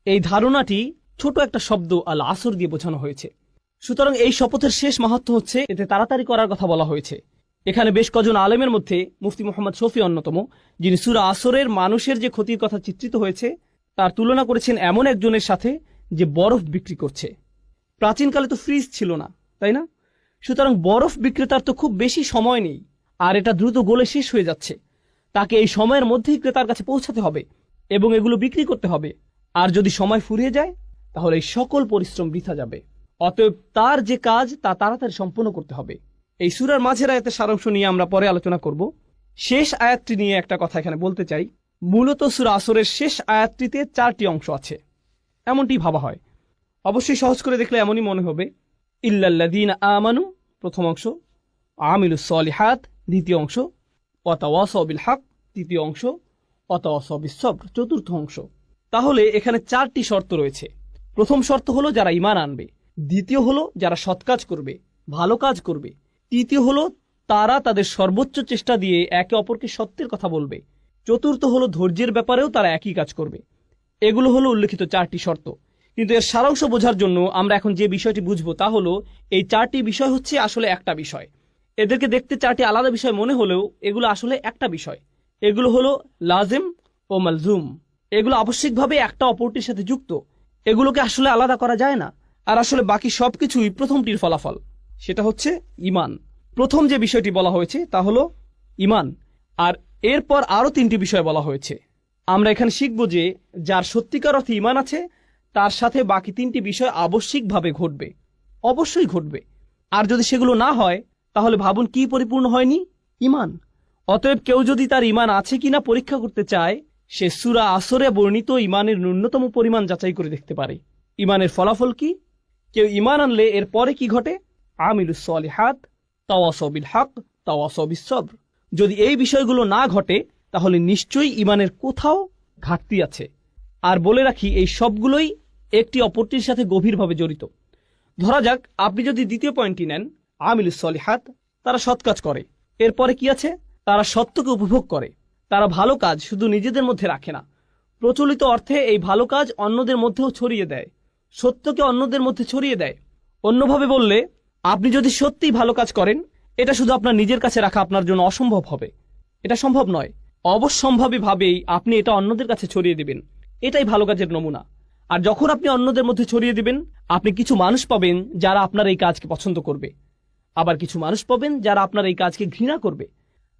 এই ধারণাটি ছোট একটা শব্দ আল আসর দিয়ে বোঝানো হয়েছে। সুতরাং এই শপথের শেষ মাহাত্ম্য হচ্ছে এতে তাড়াতাড়ি করার কথা বলা হয়েছে। এখানে বেশ কজন আলেমের মধ্যে মুফতি মুহাম্মদ শফি অন্যতম, যিনি সূরা আসরের মানুষের যে ক্ষতির কথা চিত্রিত হয়েছে তার তুলনা করেছেন এমন একজনের সাথে যে বরফ বিক্রি করছে। প্রাচীনকালে তো ফ্রিজ ছিল না, তাই না? সুতরাং বরফ বিক্রেতার তো খুব বেশি সময় নেই, আর এটা দ্রুত গলে শেষ হয়ে যাচ্ছে। তাকে এই সময়ের মধ্যেই ক্রেতার কাছে পৌঁছাতে হবে এবং এগুলো বিক্রি করতে হবে। আর যদি সময় ফুরিয়ে যায় তাহলে এই সকল পরিশ্রম বৃথা যাবে। অতএব তার যে কাজ তা তাড়াতাড়ি সম্পন্ন করতে হবে। এই সূরার মাঝের আয়াতের সারাংশ নিয়ে আমরা পরে আলোচনা করব। শেষ আয়াতটি নিয়ে একটা কথা এখানে বলতে চাই। মূলত সূরা আসরের শেষ আয়াতটিতে 4টি অংশ আছে, এমনটি ভাবা হয়। অবশ্যই সহজ করে দেখলে এমনই মনে হবে। ইল্লাল্লাযীনা আমানু প্রথম অংশ, আমিলুস সলিহাত দ্বিতীয় অংশ, ওয়াতাওয়াসাউ বিল হক তৃতীয় অংশ, ওয়াতাওয়াসাউ বিস সবর চতুর্থ অংশ। তাহলে এখানে 4টি শর্ত রয়েছে। প্রথম শর্ত হলো যারা ঈমান আনবে, দ্বিতীয় হলো যারা সৎ কাজ করবে, ভালো কাজ করবে, তৃতীয় হলো তারা তাদের সর্বোচ্চ চেষ্টা দিয়ে একে অপরকে সত্যের কথা বলবে, চতুর্থ হলো ধৈর্যের ব্যাপারেও তারা একই কাজ করবে। এগুলো হলো উল্লেখিত 4টি শর্ত। কিন্তু এর সারাংশ বোঝার জন্য আমরা এখন যে বিষয়টি বুঝবো তা হলো এই 4টি বিষয় হচ্ছে আসলে একটা বিষয়। এদেরকে দেখতে 4টি আলাদা বিষয় মনে হলেও এগুলো আসলে একটা বিষয়। এগুলো হলো লাজিম ও মালজুম। এগুলো আবশ্যিকভাবে একটা অপরটির সাথে যুক্ত। এগুলোকে আসলে আলাদা করা যায় না। আর আসলে বাকি সবকিছুই প্রথমটির ফলাফল, সেটা হচ্ছে ঈমান। প্রথম যে বিষয়টি বলা হয়েছে তা হলো ঈমান। আর এরপর আরো 3টি বিষয় বলা হয়েছে। আমরা এখানে শিখব যে যার সত্যিকার অর্থে ঈমান আছে তার সাথে বাকি 3টি বিষয় আবশ্যিকভাবে ঘটবে, অবশ্যই ঘটবে। আর যদি সেগুলো না হয় তাহলে ভাবুন কি পরিপূর্ণ হয়নি? ঈমান। অতএব কেউ যদি তার ঈমান আছে কিনা পরীক্ষা করতে চায়, সে সূরা আসরে বর্ণিত ঈমানের ন্যূনতম পরিমাণ যাচাই করে দেখতে পারে। ঈমানের ফলাফল কি? কেউ ঈমান আনলে এর পরে কি ঘটে? আমিলুস সলিহাত, তাওয়াসাউ বিল হক, তাওয়াসাউ বিস সবর। যদি এই বিষয়গুলো না ঘটে তাহলে নিশ্চয়ই ঈমানের কোথাও ঘাটতি আছে। আর বলে রাখি, এই সবগুলোই একটি অপরটির সাথে গভীরভাবে জড়িত। ধরা যাক আপনি যদি দ্বিতীয় পয়েন্টটি নেন, আমিলুস সলিহাত, তারা সৎ কাজ করে। এরপরে কি আছে? তারা সত্যকে উপভোগ করে। তারা ভালো কাজ শুধু নিজেদের মধ্যে রাখে না, প্রচলিত অর্থে এই ভালো কাজ অন্যদের মধ্যেও ছড়িয়ে দেয়, সত্যকে অন্যদের মধ্যে ছড়িয়ে দেয়। অন্যভাবে বললে, আপনি যদি সত্যিই ভালো কাজ করেন, এটা শুধু আপনার নিজের কাছে রাখা আপনার জন্য অসম্ভব হবে। এটা সম্ভব নয়। অবশ্যম্ভাবী ভাবেই আপনি এটা অন্যদের কাছে ছড়িয়ে দেবেন। এটাই ভালো কাজের নমুনা। আর যখন আপনি অন্যদের মধ্যে ছড়িয়ে দিবেন, আপনি কিছু মানুষ পাবেন যারা আপনার এই কাজকে পছন্দ করবে, আবার কিছু মানুষ পাবেন যারা আপনার এই কাজকে ঘৃণা করবে।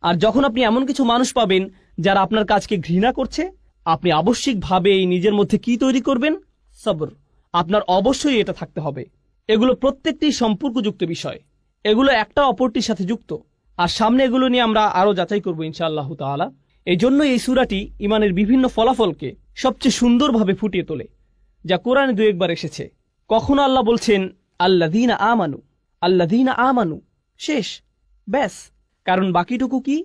আর যখন আপনি এমন কিছু মানুষ পাবেন যারা আপনার কাজকে ঘৃণা করছে, আপনি আবশ্যিকভাবে এই নিজের মধ্যে কি তৈরি করবেন? সবর। আপনার অবশ্যই এটা থাকতে হবে। এগুলো প্রত্যেকটি সম্পর্কযুক্ত বিষয়, এগুলো একটা অপরটির সাথে যুক্ত। আর সামনে এগুলো নিয়ে আমরা আরো যাচাই করবো ইনশাআল্লাহ তাআলা। এই জন্য এই সূরাটি ইমানের বিভিন্ন ফলাফলকে সবচেয়ে সুন্দরভাবে ফুটিয়ে তোলে, যা কোরআনে দু একবার এসেছে। কখনো আল্লাহ বলছেন আল্লাযীনা আমানু, আল্লাযীনা আমানু, শেষ, ব্যাস। কারণ বাকিটুকু কি?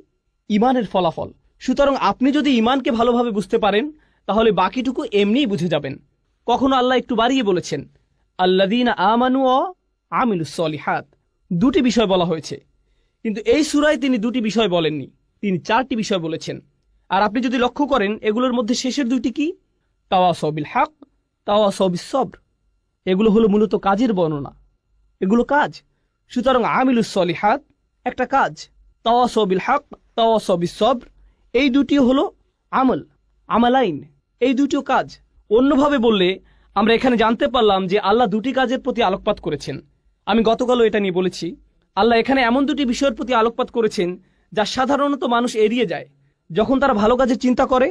ইমানের ফলাফল। সুতরাং আপনি যদি ইমানকে ভালোভাবে বুঝতে পারেন, তাহলে বাকিটুকু এমনিই বুঝে যাবেন। কখনো আল্লাহ একটু বাড়িয়ে বলেছেন আল্লাযীনা আমানু ওয়া আমিলুস সলিহাত, দুটি বিষয় বলা হয়েছে। কিন্তু এই সূরায় তিনি দুটি বিষয় বলেননি, তিনি চারটি বিষয় বলেছেন। আর আপনি যদি লক্ষ্য করেন, এগুলোর মধ্যে শেষের দুইটি কি? তাওয়াসাউ বিল হক, তাওয়াসাউ বিস সবর। এগুলো হলো মূলত কাজের বর্ণনা, এগুলো কাজ। সুতরাং আমিলুস সলিহাত একটা কাজ, তাওয়াসাউ বিল হক, তাওয়াসাউ বিস সবর, এই দুটিও হলো আমল, আমালাইন, এই দুটিও কাজ। অন্যভাবে বললে আমরা এখানে জানতে পারলাম যে আল্লাহ দুটি কাজের প্রতি আলোকপাত করেছেন। আমি গতকালও এটা নিয়ে বলেছি, আল্লাহ এখানে এমন দুটি বিষয়ের প্রতি আলোকপাত করেছেন যা সাধারণত মানুষ এড়িয়ে যায়। যখন তারা ভালো কাজের চিন্তা করে,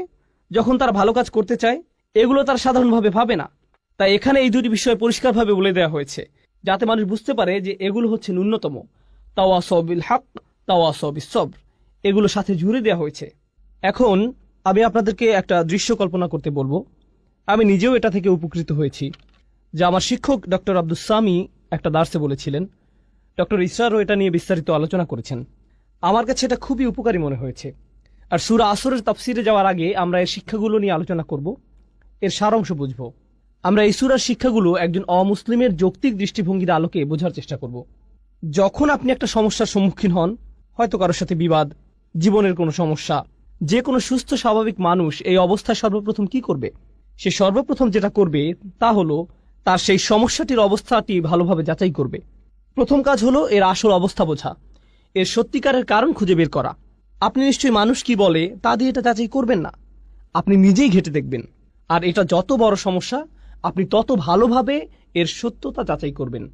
যখন তারা ভালো কাজ করতে চায়, এগুলো তারা সাধারণভাবে ভাবে না। তাই এখানে এই দুটি বিষয় পরিষ্কারভাবে বলে দেওয়া হয়েছে, যাতে মানুষ বুঝতে পারে যে এগুলো হচ্ছে ন্যূনতম। তাওয়াসাউ বিল হক, তাওয়াসাউ বিস সবর, এগুলো সাথে জুড়ে দেওয়া হয়েছে। এখন আমি আপনাদেরকে একটা দৃশ্য কল্পনা করতে বলবো। আমি নিজেও এটা থেকে উপকৃত হয়েছি, যা আমার শিক্ষক ডক্টর আব্দুস সামি একটা দার্সে বলেছিলেন। ডক্টর ইসরারও এটা নিয়ে বিস্তারিত আলোচনা করেছেন। আমার কাছে এটা খুবই উপকারী মনে হয়েছে। আর সূরা আসরের তাফসিরে যাওয়ার আগে আমরা এর শিক্ষাগুলো নিয়ে আলোচনা করব, এর সারাংশ বুঝব। আমরা এই সূরার শিক্ষাগুলো একজন অমুসলিমের যৌক্তিক দৃষ্টিভঙ্গির আলোকে বোঝার চেষ্টা করব। যখন আপনি একটা সমস্যার সম্মুখীন হন, হয়তো কারোর সাথে বিবাদ, জীবনের কোনো সমস্যা, যে কোনো সুস্থ স্বাভাবিক মানুষ এই অবস্থায় সর্বপ্রথম কি করবে? সে সর্বপ্রথম যেটা করবে তা হলো তার সেই সমস্যাটির অবস্থাটি ভালোভাবে যাচাই করবে। প্রথম কাজ হলো এর আসল অবস্থা বোঝা, এর সত্যিকারের কারণ খুঁজে বের করা। আপনি নিশ্চয়ই মানুষ কি বলে তা দিয়ে এটা যাচাই করবেন না, আপনি নিজেই ঘেঁটে দেখবেন। আর এটা যত বড় সমস্যা, আপনি তত ভালোভাবে এর সত্যতা যাচাই করবেন।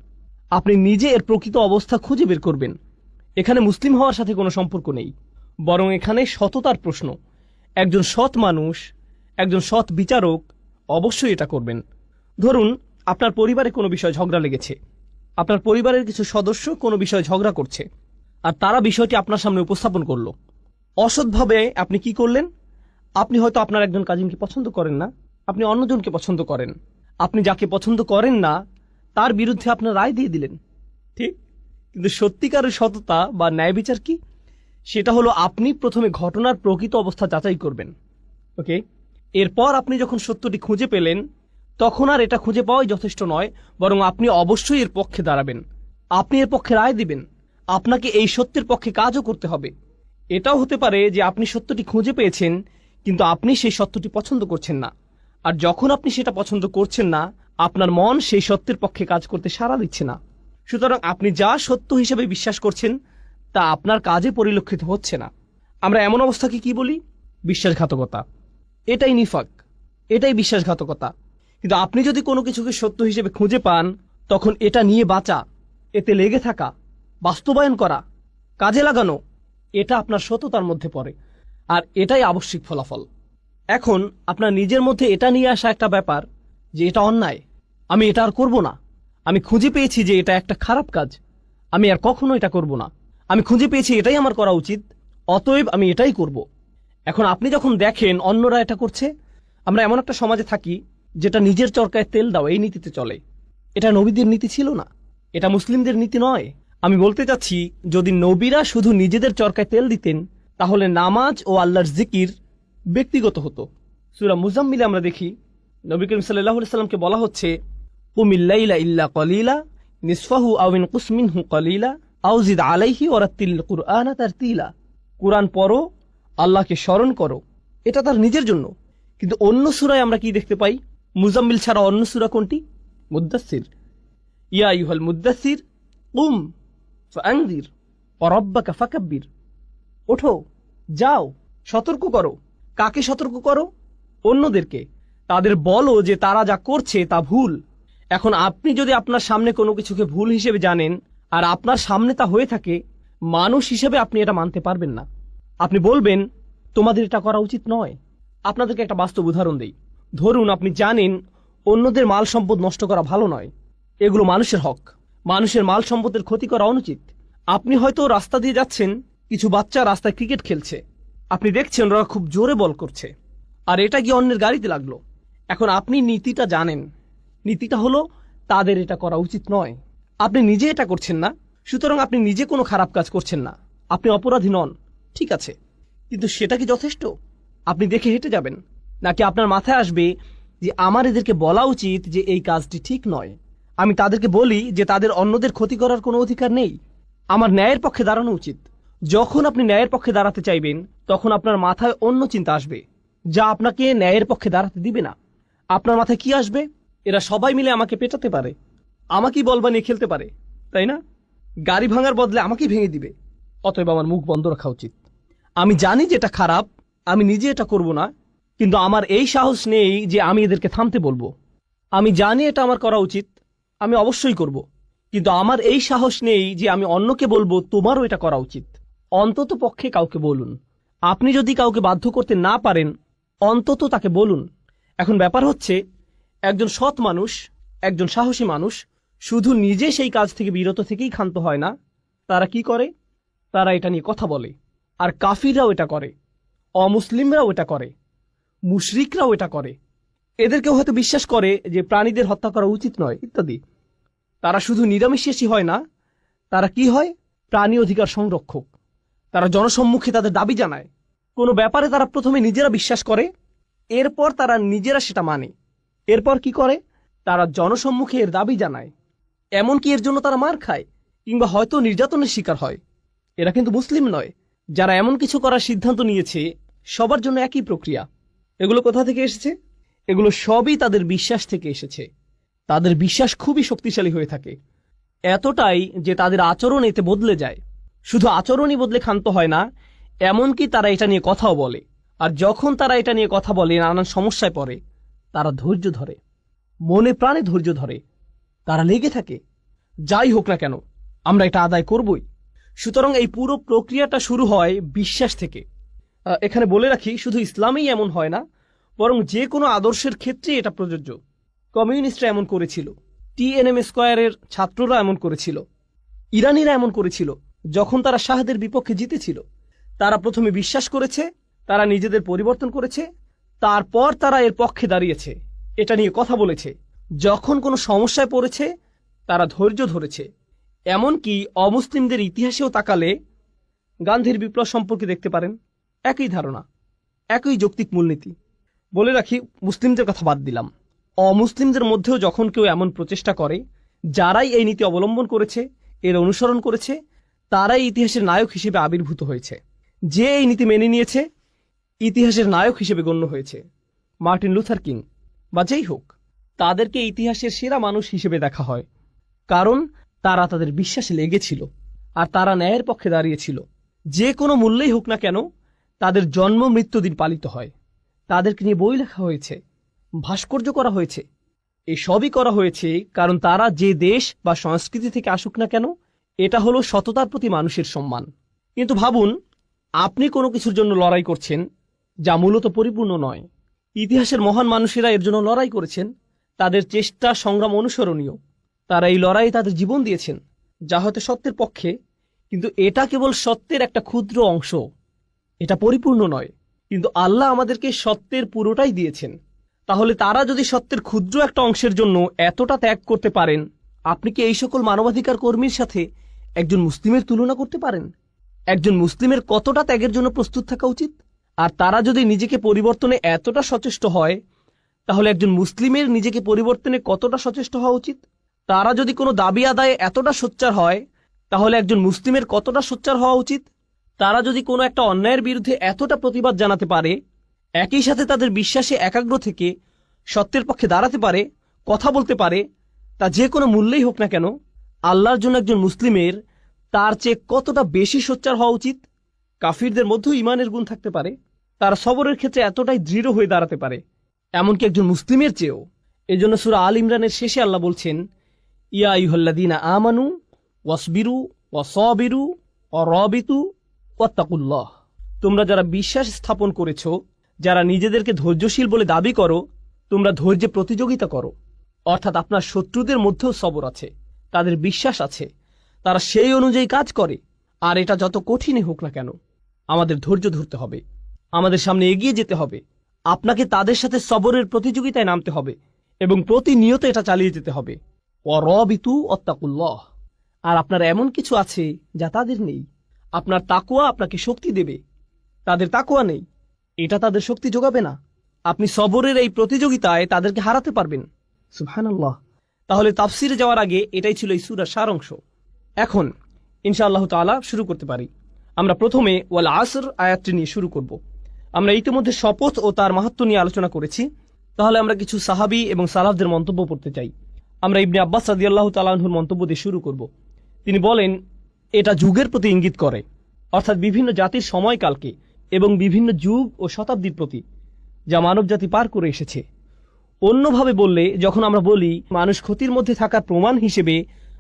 আপনি নিজে এর প্রকৃত অবস্থা খুঁজে বের করবেন। এখানে মুসলিম হওয়ার সাথে কোনো সম্পর্ক নেই, বরং এখানে সততার প্রশ্ন। একজন সৎ মানুষ, একজন সৎ বিচারক অবশ্যই এটা করবেন। ধরুন আপনার পরিবারে কোনো বিষয় ঝগড়া লেগেছে, আপনার পরিবারের কিছু সদস্য কোনো বিষয়ে ঝগড়া করছে, আর তারা বিষয়টি আপনার সামনে উপস্থাপন করলো। অসৎভাবে আপনি কি করলেন? আপনি হয়তো আপনার একজন কাজিনকে পছন্দ করেন না, আপনি অন্যজনকে পছন্দ করেন। আপনি যাকে পছন্দ করেন না তার বিরুদ্ধে আপনার রায় দিয়ে দিলেন, ঠিক? কিন্তু সত্যিকারের সততা বা ন্যায় বিচার কি? সেটা হলো আপনি প্রথমে ঘটনার প্রকৃত অবস্থা যাচাই করবেন। ওকে, এরপর আপনি যখন সত্যটি খুঁজে পেলেন, তখন আর এটা খুঁজে পাওয়াই যথেষ্ট নয়, বরং আপনি অবশ্যই এর পক্ষে দাঁড়াবেন, আপনি এর পক্ষে রায় দিবেন। আপনাকে এই সত্যের পক্ষে কাজও করতে হবে। এটাও হতে পারে যে আপনি সত্যটি খুঁজে পেয়েছেন, কিন্তু আপনি সেই সত্যটি পছন্দ করছেন না। আর যখন আপনি সেটা পছন্দ করছেন না, আপনার মন সেই সত্যের পক্ষে কাজ করতে সাড়া দিচ্ছে না। সুতরাং আপনি যা সত্য হিসেবে বিশ্বাস করছেন তা আপনার কাজে পরিলক্ষিত হচ্ছে না। আমরা এমন অবস্থাকে কি বলি? বিশ্বাসঘাতকতা। এটাই নিফাক, এটাই বিশ্বাসঘাতকতা। কিন্তু আপনি যদি কোনো কিছুকে সত্য হিসেবে খুঁজে পান, তখন এটা নিয়ে বাঁচা, এতে লেগে থাকা, বাস্তবায়ন করা, কাজে লাগানো, এটা আপনার সততার মধ্যে পড়ে। আর এটাই আবশ্যিক ফলাফল। এখন আপনার নিজের মধ্যে এটা নিয়ে আসা একটা ব্যাপার যে এটা অন্যায়, আমি এটা আর করব না। আমি খুঁজে পেয়েছি যে এটা একটা খারাপ কাজ, আমি আর কখনো এটা করব না। আমি খুঁজে পেয়েছি এটাই আমার করা উচিত, অতএব আমি এটাই করব। এখন আপনি যখন দেখেন অন্যরা এটা করছে, আমরা এমন একটা সমাজে থাকি যেটা নিজের চরকায় তেল দাও এই নীতিতে চলে। এটা নবীদের নীতি ছিল না, এটা মুসলিমদের নীতি নয়। আমি বলতে চাচ্ছি, যদি নবীরা শুধু নিজেদের চরকায় তেল দিতেন, তাহলে নামাজ ও আল্লাহর জিকির ব্যক্তিগত হতো। সূরা মুজাম্মিলে আমরা দেখি নবী করিম সাল্লাল্লাহু আলাইহি সাল্লামকে বলা হচ্ছে, কুমিল লাইলা ইল্লা কলিলা নিসফাহু আও ইনকুস মিনহু কলিলা আও জিদ আলাইহি ওয়ারাত্তিল কুরআনা তারতিলা। কুরআন পড়ো, আল্লাহকে স্মরণ করো, এটা তার নিজের জন্য। কিন্তু অন্য সূরায় আমরা কি দেখতে পাই? মুজাম্মিল ছাড়া অন্য সূরা কোনটি? মুদ্দাসসির। ইয়া আইয়ুহাল মুদ্দাসসির কুম ফাআনযির ওয়া রাব্বাকা ফাকাব্বির। ওঠো, যাও, সতর্ক করো। কাকে সতর্ক করো? অন্যদেরকে। তাদের বলো যে তারা যা করছে তা ভুল। এখন আপনি যদি আপনার সামনে কোনো কিছুকে ভুল হিসেবে জানেন আর আপনার সামনে তা হয়ে থাকে, মানুষ হিসেবে আপনি এটা মানতে পারবেন না। আপনি বলবেন তোমাদের এটা করা উচিত নয়। আপনাদেরকে একটা বাস্তব উদাহরণ দেই। ধরুন আপনি জানেন অন্যদের মাল সম্পদ নষ্ট করা ভালো নয়, এগুলো মানুষের হক, মানুষের মাল সম্পদের ক্ষতি করা অনুচিত। আপনি হয়তো রাস্তা দিয়ে যাচ্ছেন, কিছু বাচ্চা রাস্তায় ক্রিকেট খেলছে, আপনি দেখছেন ওরা খুব জোরে বল করছে, আর এটা গিয়ে অন্যের গাড়িতে লাগলো। এখন আপনি নীতিটা জানেন, নীতিটা হলো তাদের এটা করা উচিত নয়। আপনি নিজে এটা করছেন না, সুতরাং আপনি নিজে কোনো খারাপ কাজ করছেন না, আপনি অপরাধী নন, ঠিক আছে। কিন্তু সেটা কি যথেষ্ট? আপনি দেখে হেঁটে যাবেন, নাকি আপনার মাথায় আসবে যে আমার এদেরকে বলা উচিত যে এই কাজটি ঠিক নয়, আমি তাদেরকে বলি যে তাদের অন্যদের ক্ষতি করার কোনো অধিকার নেই, আমার ন্যায়ের পক্ষে দাঁড়ানো উচিত। যখন আপনি ন্যায়ের পক্ষে দাঁড়াতে চাইবেন তখন আপনার মাথায় অন্য চিন্তা আসবে, যা আপনাকে ন্যায়ের পক্ষে দাঁড়াতে দিবে না। আপনার মাথায় কি আসবে? এরা সবাই মিলে আমাকে পেটাতে পারে, আমাকেই বল বানিয়ে খেলতে পারে, তাই না? গাড়ি ভাঙার বদলে আমাকেই ভেঙে দিবে, অতএব আমার মুখ বন্ধ রাখা উচিত। আমি জানি যে এটা খারাপ, আমি নিজে এটা করব না, কিন্তু আমার এই সাহস নেই যে আমি এদেরকে থামতে বলবো। আমি জানি এটা আমার করা উচিত, আমি অবশ্যই করব, কিন্তু আমার এই সাহস নেই যে আমি অন্যকে বলবো তোমারও এটা করা উচিত। অন্তত পক্ষে কাউকে বলুন। আপনি যদি কাউকে বাধ্য করতে না পারেন, অন্তত তাকে বলুন। এখন ব্যাপার হচ্ছে, একজন সৎ মানুষ, একজন সাহসী মানুষ শুধু নিজে সেই কাজ থেকে বিরত থেকেই ক্ষান্ত হয় না, তারা কি করে? তারা এটা নিয়ে কথা বলে। আর কাফিররাও এটা করে, অমুসলিমরাও এটা করে, মুশরিকরাও এটা করে। এদেরকেও হয়তো বিশ্বাস করে যে প্রাণীদের হত্যা করা উচিত নয় ইত্যাদি। তারা শুধু নিরামিষাশী হয় না, তারা কি হয়? প্রাণী অধিকার সংরক্ষক। তারা জনসম্মুখে তাদের দাবি জানায়। কোনো ব্যাপারে তারা প্রথমে নিজেরা বিশ্বাস করে, এরপর তারা নিজেরা সেটা মানে। এরপর কি করে? তারা জনসম্মুখে এর দাবি জানায়, এমনকি এর জন্য তারা মার খায় কিংবা হয়তো নির্যাতনের শিকার হয়। এরা কিন্তু মুসলিম নয়। যারা এমন কিছু করার সিদ্ধান্ত নিয়েছে, সবার জন্য একই প্রক্রিয়া। এগুলো কোথা থেকে এসেছে? এগুলো সবই তাদের বিশ্বাস থেকে এসেছে। তাদের বিশ্বাস খুবই শক্তিশালী হয়ে থাকে, এতটাই যে তাদের আচরণ এতে বদলে যায়। শুধু আচরণই বদলে ক্ষান্ত হয় না, এমনকি তারা এটা নিয়ে কথাও বলে। আর যখন তারা এটা নিয়ে কথা বলে, নানান সমস্যায় পড়ে, তারা ধৈর্য ধরে, মনে প্রাণে ধৈর্য ধরে, তারা লেগে থাকে। যাই হোক না কেন, আমরা এটা আদায় করবই। সুতরাং এই পুরো প্রক্রিয়াটা শুরু হয় বিশ্বাস থেকে। এখানে বলে রাখি, শুধু ইসলামেই এমন হয় না, বরং যে কোনো আদর্শের ক্ষেত্রে এটা প্রযোজ্য। কমিউনিস্টরা এমন করেছিল, টিএনএম স্কয়ারের ছাত্ররা এমন করেছিল, ইরানিরা এমন করেছিল। যখন তারা শাহদের বিপক্ষে জিতেছিল, তারা প্রথমে বিশ্বাস করেছে, তারা নিজেদের পরিবর্তন করেছে, তারপর তারা এর পক্ষে দাঁড়িয়েছে, এটা নিয়ে কথা বলেছে। যখন কোনো সমস্যায় পড়েছে, তারা ধৈর্য ধরেছে। এমনকি অমুসলিমদের ইতিহাসেও তাকালে গান্ধীর বিপ্লব সম্পর্কে দেখতে পারেন, একই ধারণা, একই যৌক্তিক মূলনীতি। বলে রাখি, মুসলিমদের কথা বাদ দিলাম, অমুসলিমদের মধ্যেও যখন কেউ এমন প্রচেষ্টা করে, যারাই এই নীতি অবলম্বন করেছে, এর অনুসরণ করেছে, তারাই ইতিহাসের নায়ক হিসেবে আবির্ভূত হয়েছে। যে এই নীতি মেনে নিয়েছে, ইতিহাসের নায়ক হিসেবে গণ্য হয়েছে। মার্টিন লুথার কিং বা যেই হোক, তাদেরকে ইতিহাসের সেরা মানুষ হিসেবে দেখা হয়, কারণ তারা তাদের বিশ্বাসে লেগেছিল আর তারা ন্যায়ের পক্ষে দাঁড়িয়েছিল। যে কোনো মূল্যেই হোক না কেন, তাদের জন্ম মৃত্যুদিন পালিত হয়, তাদেরকে নিয়ে বই লেখা হয়েছে, ভাস্কর্য করা হয়েছে। এই সবই করা হয়েছে কারণ তারা যে দেশ বা সংস্কৃতি থেকে আসুক না কেন, এটা হলো সততার প্রতি মানুষের সম্মান। কিন্তু ভাবুন, আপনি কোনো কিছুর জন্য লড়াই করছেন যা মূলত পরিপূর্ণ নয়। ইতিহাসের মহান মানুষেরা এর জন্য লড়াই করেছেন, তাদের চেষ্টা সংগ্রাম অনুসরণীয়। তারা এই লড়াইয়ে তাদের জীবন দিয়েছেন, যা হয়তো সত্যের পক্ষে, কিন্তু এটা কেবল সত্যের একটা ক্ষুদ্র অংশ, এটা পরিপূর্ণ নয়। কিন্তু আল্লাহ আমাদেরকে সত্যের পুরোটাই দিয়েছেন। তাহলে তারা যদি সত্যের ক্ষুদ্র একটা অংশের জন্য এতটা ত্যাগ করতে পারেন, আপনি কি এই সকল মানবাধিকার কর্মীর সাথে একজন মুসলিমের তুলনা করতে পারেন? একজন মুসলিমের কতটা ত্যাগের জন্য প্রস্তুত থাকা উচিত? আর তারা যদি নিজেকে পরিবর্তনে এতটা সচেষ্ট হয়, তাহলে একজন মুসলিমের নিজেকে পরিবর্তনে কতটা সচেষ্ট হওয়া উচিত? তারা যদি কোনো দাবি আদায়ে এতটা সোচ্চার হয়, তাহলে একজন মুসলিমের কতটা সোচ্চার হওয়া উচিত? তারা যদি কোনো একটা অন্যায়ের বিরুদ্ধে এতটা প্রতিবাদ জানাতে পারে, একই সাথে তাদের বিশ্বাসে একাগ্র থেকে সত্যের পক্ষে দাঁড়াতে পারে, কথা বলতে পারে, তা যে কোনো মূল্যেই হোক না কেন, আল্লাহর জন্য একজন মুসলিমের তার চেয়ে কতটা বেশি সোচ্চার হওয়া উচিত? কাফিরদের মধ্যেও ইমানের গুণ থাকতে পারে, তারা সবরের ক্ষেত্রে এতটাই দৃঢ় হয়ে দাঁড়াতে পারে, এমনকি একজন মুসলিমের চেয়েও। এই জন্য সূরা আল ইমরানের শেষে আল্লাহ বলছেন, ইয়া আইয়ুহাল্লাযীনা আমানু ওয়াসবিরু ওয়াসাবিরু ওয়ারাবিতু ওয়াত্তাকুল্লাহ। তোমরা যারা বিশ্বাস স্থাপন করেছো, যারা নিজেদেরকে ধৈর্যশীল বলে দাবি করো, তোমরা ধৈর্যে প্রতিযোগিতা করো। অর্থাৎ আপনার শত্রুদের মধ্যেও সবর আছে, তাদের বিশ্বাস আছে, তারা সেই অনুযায়ী কাজ করে। আর এটা যত কঠিনই হোক না কেন, আমাদের ধৈর্য ধরতে হবে, আমাদের সামনে এগিয়ে যেতে হবে। আপনাকে তাদের সাথে সবরের প্রতিযোগিতায় নামতে হবে এবং প্রতিনিয়ত এটা চালিয়ে যেতে হবে। ওয়ারাবিতু ওয়াত্তাকুল্লাহ। আর আপনার এমন কিছু আছে যা তাদের নেই। আপনার তাকওয়া আপনাকে শক্তি দেবে, তাদের তাকওয়া নেই, এটা তাদের শক্তি যোগাবে না। আপনি সবরের এই প্রতিযোগিতায় তাদেরকে হারাতে পারবেন। সুবহানাল্লাহ। তাহলে তাফসিরে যাওয়ার আগে এটাই ছিল এই সূরার সারাংশ। এখন ইনশাআল্লাহ তাআলা শুরু করতে পারি। আমরা প্রথমে ওয়াল আসর আয়াতটি নিয়ে শুরু করব। আমরা ইতিমধ্যে শপথ ও তার মাহাত্ম্য নিয়ে আলোচনা করেছি। তাহলে আমরা কিছু সাহাবী এবং সালাফদের মন্তব্য পড়তে চাই। আমরা ইবনে আব্বাস রাদিয়াল্লাহু তাআলা আনহুর মন্তব্য দিয়ে শুরু করব। তিনি বলেন, এটা যুগের প্রতি ইঙ্গিত করে, অর্থাৎ বিভিন্ন জাতির সময়কালকে এবং বিভিন্ন যুগ ও শতাব্দীর প্রতি, যা মানবজাতি পার করে এসেছে। অন্যভাবে বললে, যখন আমরা বলি মানুষ ক্ষতির মধ্যে থাকার প্রমাণ হিসেবে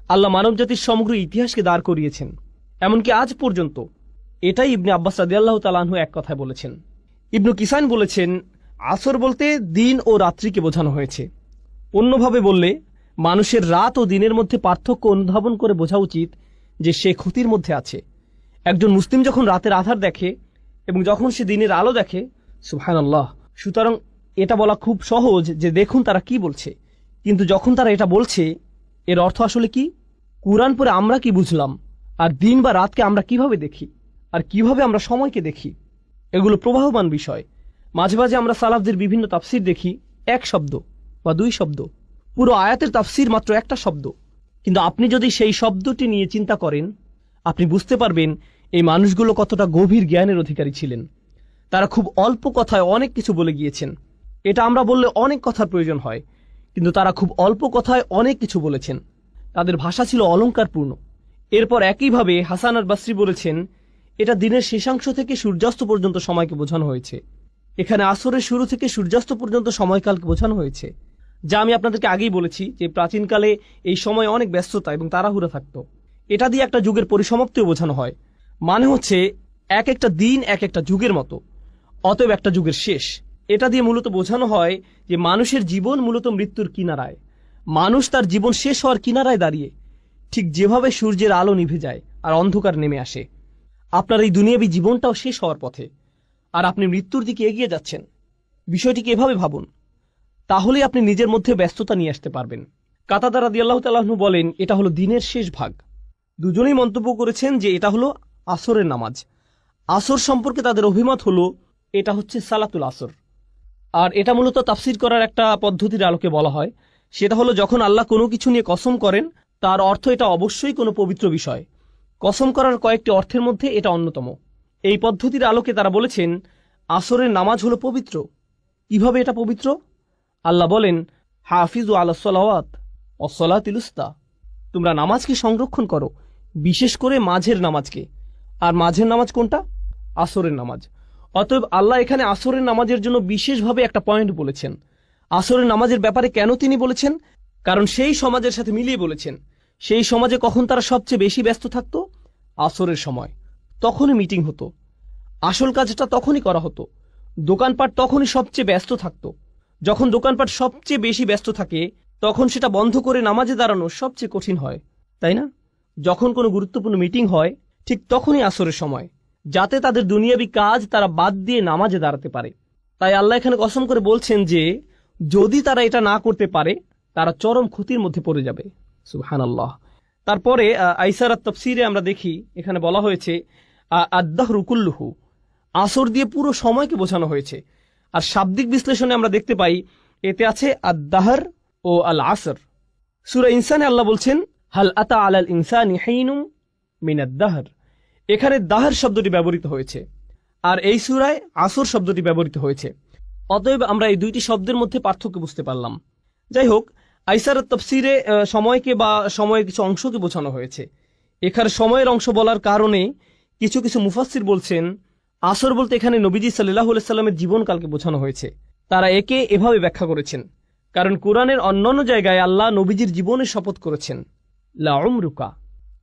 আল্লাহ মানবজাতির সমগ্র ইতিহাসকে দাঁড় করিয়েছেন, এমনকি আজ পর্যন্ত, এটাই ইবনে আব্বাস রাদিয়াল্লাহু তাআলা আনহু এক কথায় বলেছেন। ইবনু কিসান বলেছেন, আসর বলতে দিন ও রাত্রিকে বোঝানো হয়েছে। অন্যভাবে বললে, মানুষের রাত ও দিনের মধ্যে পার্থক্য অনুধাবন করে বোঝা উচিত যে সে ক্ষতির মধ্যে আছে। একজন মুসলিম যখন রাতের আধার দেখে এবং যখন সে দিনের আলো দেখে, সুবহানাল্লাহ। সুতরাং এটা বলা খুব সহজ যে দেখুন তারা কি বলছে, কিন্তু যখন তারা এটা বলছে, এর অর্থ আসলে কি? কুরআন পড়ে আমরা কি বুঝলাম, আর দিন বা রাতকে আমরা কিভাবে দেখি, আর কিভাবে আমরা সময়কে দেখি, এগুলো প্রবাহমান বিষয়। মাঝে মাঝে আমরা সালাফদের বিভিন্ন তাফসির দেখি, এক শব্দ বা দুই শব্দ, পুরো আয়াতের তাফসির মাত্র একটা শব্দ। কিন্তু আপনি যদি সেই শব্দটি নিয়ে চিন্তা করেন, আপনি বুঝতে পারবেন এই মানুষগুলো কতটা গভীর জ্ঞানের অধিকারী ছিলেন। তারা খুব অল্প কথায় অনেক কিছু বলে গিয়েছেন। এটা আমরা বললে অনেক কথার প্রয়োজন হয়, কিন্তু তারা খুব অল্প কথায় অনেক কিছু বলেছেন। তাদের ভাষা ছিল অলংকারপূর্ণ। এরপর একইভাবে হাসান আল বাসরি বলেছেন, এটা দিনের শেষাংশ থেকে সূর্যাস্ত পর্যন্ত সময়কে বোঝানো হয়েছে। এখানে আসরের শুরু থেকে সূর্যাস্ত পর্যন্ত সময়কালকে বোঝানো হয়েছে, যা আমি আপনাদেরকে আগেই বলেছি যে প্রাচীনকালে এই সময় অনেক ব্যস্ততা এবং তাড়াহুড়া থাকত। এটা দিয়ে একটা যুগের পরিসমাপ্তিও বোঝানো হয়। মানে হচ্ছে এক একটা দিন এক একটা যুগের মতো, অতএব একটা যুগের শেষ। এটা দিয়ে মূলত বোঝানো হয় যে মানুষের জীবন মূলত মৃত্যুর কিনারায়। মানুষ তার জীবন শেষ হওয়ার কিনারায় দাঁড়িয়ে, ঠিক যেভাবে সূর্যের আলো নিভে যায় আর অন্ধকার নেমে আসে। আপনার এই দুনিয়াবী জীবনটাও শেষ হওয়ার পথে, আর আপনি মৃত্যুর দিকে এগিয়ে যাচ্ছেন। বিষয়টিকে এভাবে ভাবুন, তাহলেই আপনি নিজের মধ্যে ব্যস্ততা নিয়ে আসতে পারবেন। কাতাদা রাদিয়াল্লাহু তাআলা আনহু বলেন, এটা হলো দিনের শেষ ভাগ। দুজনেই মন্তব্য করেছেন যে এটা হলো আসরের নামাজ। আসর সম্পর্কে তাদের অভিমত হলো এটা হচ্ছে সালাতুল আসর। আর এটা মূলত তাফসির করার একটা পদ্ধতির আলোকে বলা হয়। সেটা হলো যখন আল্লাহ কোনো কিছু নিয়ে কসম করেন, তার অর্থ এটা অবশ্যই কোনো পবিত্র বিষয়। কসম করার কয়েকটি অর্থের মধ্যে এটা অন্যতম। এই পদ্ধতির আলোকে তারা বলেছেন আসরের নামাজ হলো পবিত্র। কিভাবে এটা পবিত্র? আল্লাহ বলেন, হাফিজু আলাস সালাওয়াত ওয়াস সালাতিল উস্তা, তোমরা নামাজকে সংরক্ষণ করো, বিশেষ করে মাঝের নামাজকে। আর মাঝের নামাজ কোনটা? আসরের নামাজ। অতএব আল্লাহ এখানে আসরের নামাজের জন্য বিশেষভাবে একটা পয়েন্ট বলেছেন। আসরের নামাজের ব্যাপারে কেন তিনি বলেছেন? কারণ সেই সমাজের সাথে মিলিয়ে বলেছেন। সেই সমাজে কখন তারা সবচেয়ে বেশি ব্যস্ত থাকত? আসরের সময়। তখনই মিটিং হতো, আসল কাজটা তখনই করা হতো। দোকানপাট তখনই সবচেয়ে ব্যস্ত থাকত। যখন দোকানপাট সবচেয়ে বেশি ব্যস্ত থাকে, তখন সেটা বন্ধ করে নামাজে দাঁড়ানো সবচেয়ে কঠিন হয়, তাই না? যখন কোনো গুরুত্বপূর্ণ মিটিং হয়, ঠিক তখনই আসরের সময়, যাতে তাদের দুনিয়াবী কাজ তারা বাদ দিয়ে নামাজে দাঁড়াতে পারে। তাই আল্লাহ এখানে কসম করে বলছেন যে যদি তারা এটা না করতে পারে, তারা চরম ক্ষতির মধ্যে পড়ে যাবে। সুবহানাল্লাহ। তারপরে আইসারাত তাফসিরে আমরা দেখি, এখানে বলা হয়েছে আদ-দাহরু কুল্লুহু, আসর দিয়ে পুরো সময়কে বোঝানো হয়েছে। আর শাব্দিক বিশ্লেষণে আমরা দেখতে পাই এতে আছে আদ-দাহর ও আল আসর। সূরা ইনসানে আল্লাহ বলছেন, হাল আতা আলাল ইনসানি হিনুম মিনাদ-দাহর। এখানে দাহর শব্দটি ব্যবহৃত হয়েছে, আর এই সূরায় আসর শব্দটি ব্যবহৃত হয়েছে। অতএব আমরা এই দুইটি শব্দের মধ্যে পার্থক্য বুঝতে পারলাম। যাই হোক, আইসারাত তাফসিরে সময়কে বা সময়ের কিছু অংশকে বোঝানো হয়েছে। এখানে সময়ের অংশ বলার কারণে কিছু কিছু মুফাসসির বলছেন আসর বলতে এখানে নবীজি সাল্লাল্লাহু আলাইহি সাল্লামের জীবনকালকে বোঝানো হয়েছে। তারা একে এভাবে ব্যাখ্যা করেছেন, কারণ কোরআনের অন্যান্য জায়গায় আল্লাহ নবীজির জীবনের শপথ করেছেন, লা উমরুকা,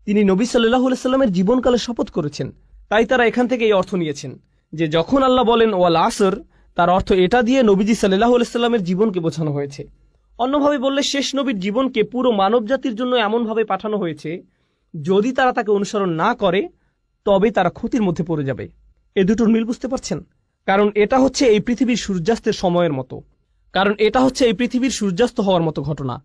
তিনি নবী সাল্লাল্লাহু আলাইহি সাল্লামের জীবনকালের শপথ করেছেন। তাই তারা এখান থেকে এই অর্থ নিয়েছেন যে যখন আল্লাহ বলেন ওয়াল আসর, তার অর্থ এটা দিয়ে নবীজি সাল্লাল্লাহু আলাইহি সাল্লামের জীবনকে বোঝানো হয়েছে। অন্যভাবে বললে শেষ নবীর জীবনকে পুরো মানব জাতির জন্য এমনভাবে পাঠানো হয়েছে, যদি তারা তাকে অনুসরণ না করে তবে তারা ক্ষতির মধ্যে পড়ে যাবে। এ দুটোর মিল বুঝতে পারছেন? কারণ এটা হচ্ছে এই পৃথিবীর সূর্যাস্তের সময়ের মতো, সূর্যাস্ত হওয়ার মতো ঘটনা।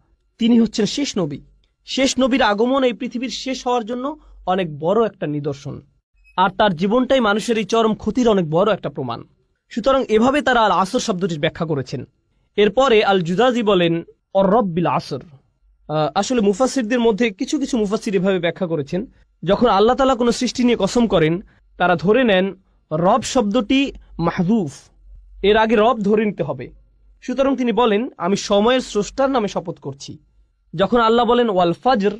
তিনি হচ্ছেন শেষ নবী। শেষ নবীর আগমন এই পৃথিবীর শেষ হওয়ার জন্য অনেক বড় একটা নিদর্শন, আর তার জীবনটাই মানুষের এই চরম ক্ষতির অনেক বড় একটা প্রমাণ। সুতরাং এভাবে তারা আল আসর শব্দটির ব্যাখ্যা করেছেন। এরপরে আল জুজাজি বলেন অর-রব্বিল আসর। আসলে মুফাসসিরদের মধ্যে কিছু কিছু মুফাসসির এভাবে ব্যাখ্যা করেছেন, যখন আল্লাহ তাআলা কোনো সৃষ্টি নিয়ে কসম করেন তারা ধরে নেন রব শব্দটি মাহযুফ, এর আগে রব ধরে নিতে হবে। সুতরাং তিনি বলেন আমি সময়ের স্রষ্টার নামে শপথ করছি। যখন আল্লাহ বলেন ওয়াল ফাজর,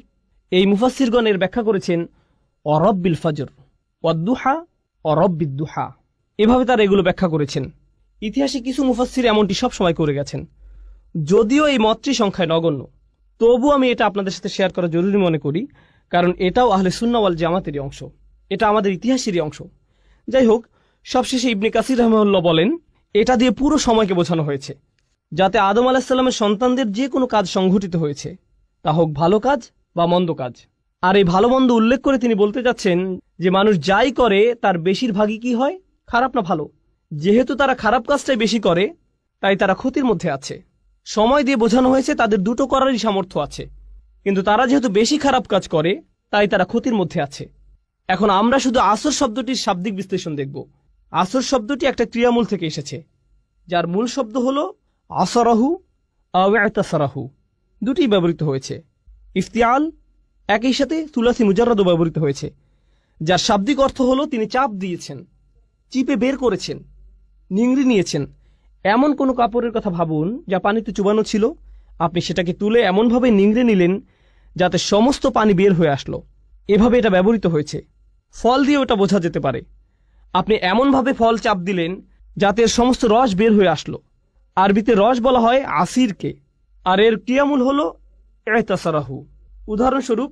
এই মুফাসসিরগণ এর ব্যাখ্যা করেছেন অরব্বিল ফাজর ওয়াদ-দুহা অরব্বিদ দুহা। এভাবে তারা এগুলো ব্যাখ্যা করেছেন। ইতিহাসে কিছু মুফাসসির এমনটি সব সময় করে গেছেন। যদিও এই মতটি সংখ্যায় নগণ্য, তবু আমি এটা আপনাদের সাথে শেয়ার করা জরুরি মনে করি, কারণ এটাও আহলে সুন্নাহ ওয়াল জামাতেরই অংশ, এটা আমাদের ইতিহাসেরই অংশ। যাই হোক, সবশেষে ইবনে কাসির রাহিমাহুল্লাহ বলেন এটা দিয়ে পুরো সময়কে বোঝানো হয়েছে, যাতে আদম আলাইহিস সালামের সন্তানদের যে কোনো কাজ সংঘটিত হয়েছে, তা হোক ভালো কাজ বা মন্দ কাজ। আর এই ভালো মন্দ উল্লেখ করে তিনি বলতে যাচ্ছেন যে মানুষ যাই করে তার বেশিরভাগই কি হয়, খারাপ না ভালো। যেহেতু তারা খারাপ কাজটাই বেশি করে, তাই তারা ক্ষতির মধ্যে আছে। সময় দিয়ে বোঝানো হয়েছে তাদের দুটো করারই সামর্থ্য আছে, কিন্তু তারা যেহেতু বেশি খারাপ কাজ করে, তাই তারা ক্ষতির মধ্যে আছে। এখন আমরা শুধু আসর শব্দটির শাব্দিক বিশ্লেষণ দেখব। আসর শব্দটি একটা ক্রিয়ামূল থেকে এসেছে, যার মূল শব্দ হল আসরাহু আও ইতাসারাহু, দুটি ব্যবহৃত হয়েছে। ইফতিয়াল একই সাথে সুলাসি মুজাররাদও ব্যবহৃত হয়েছে, যার শাব্দিক অর্থ হলো তিনি চাপ দিয়েছেন, চিপে বের করেছেন, নিংড়ে নিয়েছেন। এমন কোনো কাপড়ের কথা ভাবুন যা পানিতে চুবানো ছিল, আপনি সেটাকে তুলে এমনভাবে নিংড়ে নিলেন যাতে সমস্ত পানি বের হয়ে আসলো। এভাবে এটা ব্যবহৃত হয়েছে। ফল দিয়ে ওটা বোঝা যেতে পারে, আপনি এমনভাবে ফল চাপ দিলেন যাতে এর সমস্ত রস বের হয়ে আসলো। আরবিতে রস বলা হয় আসিরকে, আর এর ক্রিয়ামূল হল ইতাসারাহু। উদাহরণস্বরূপ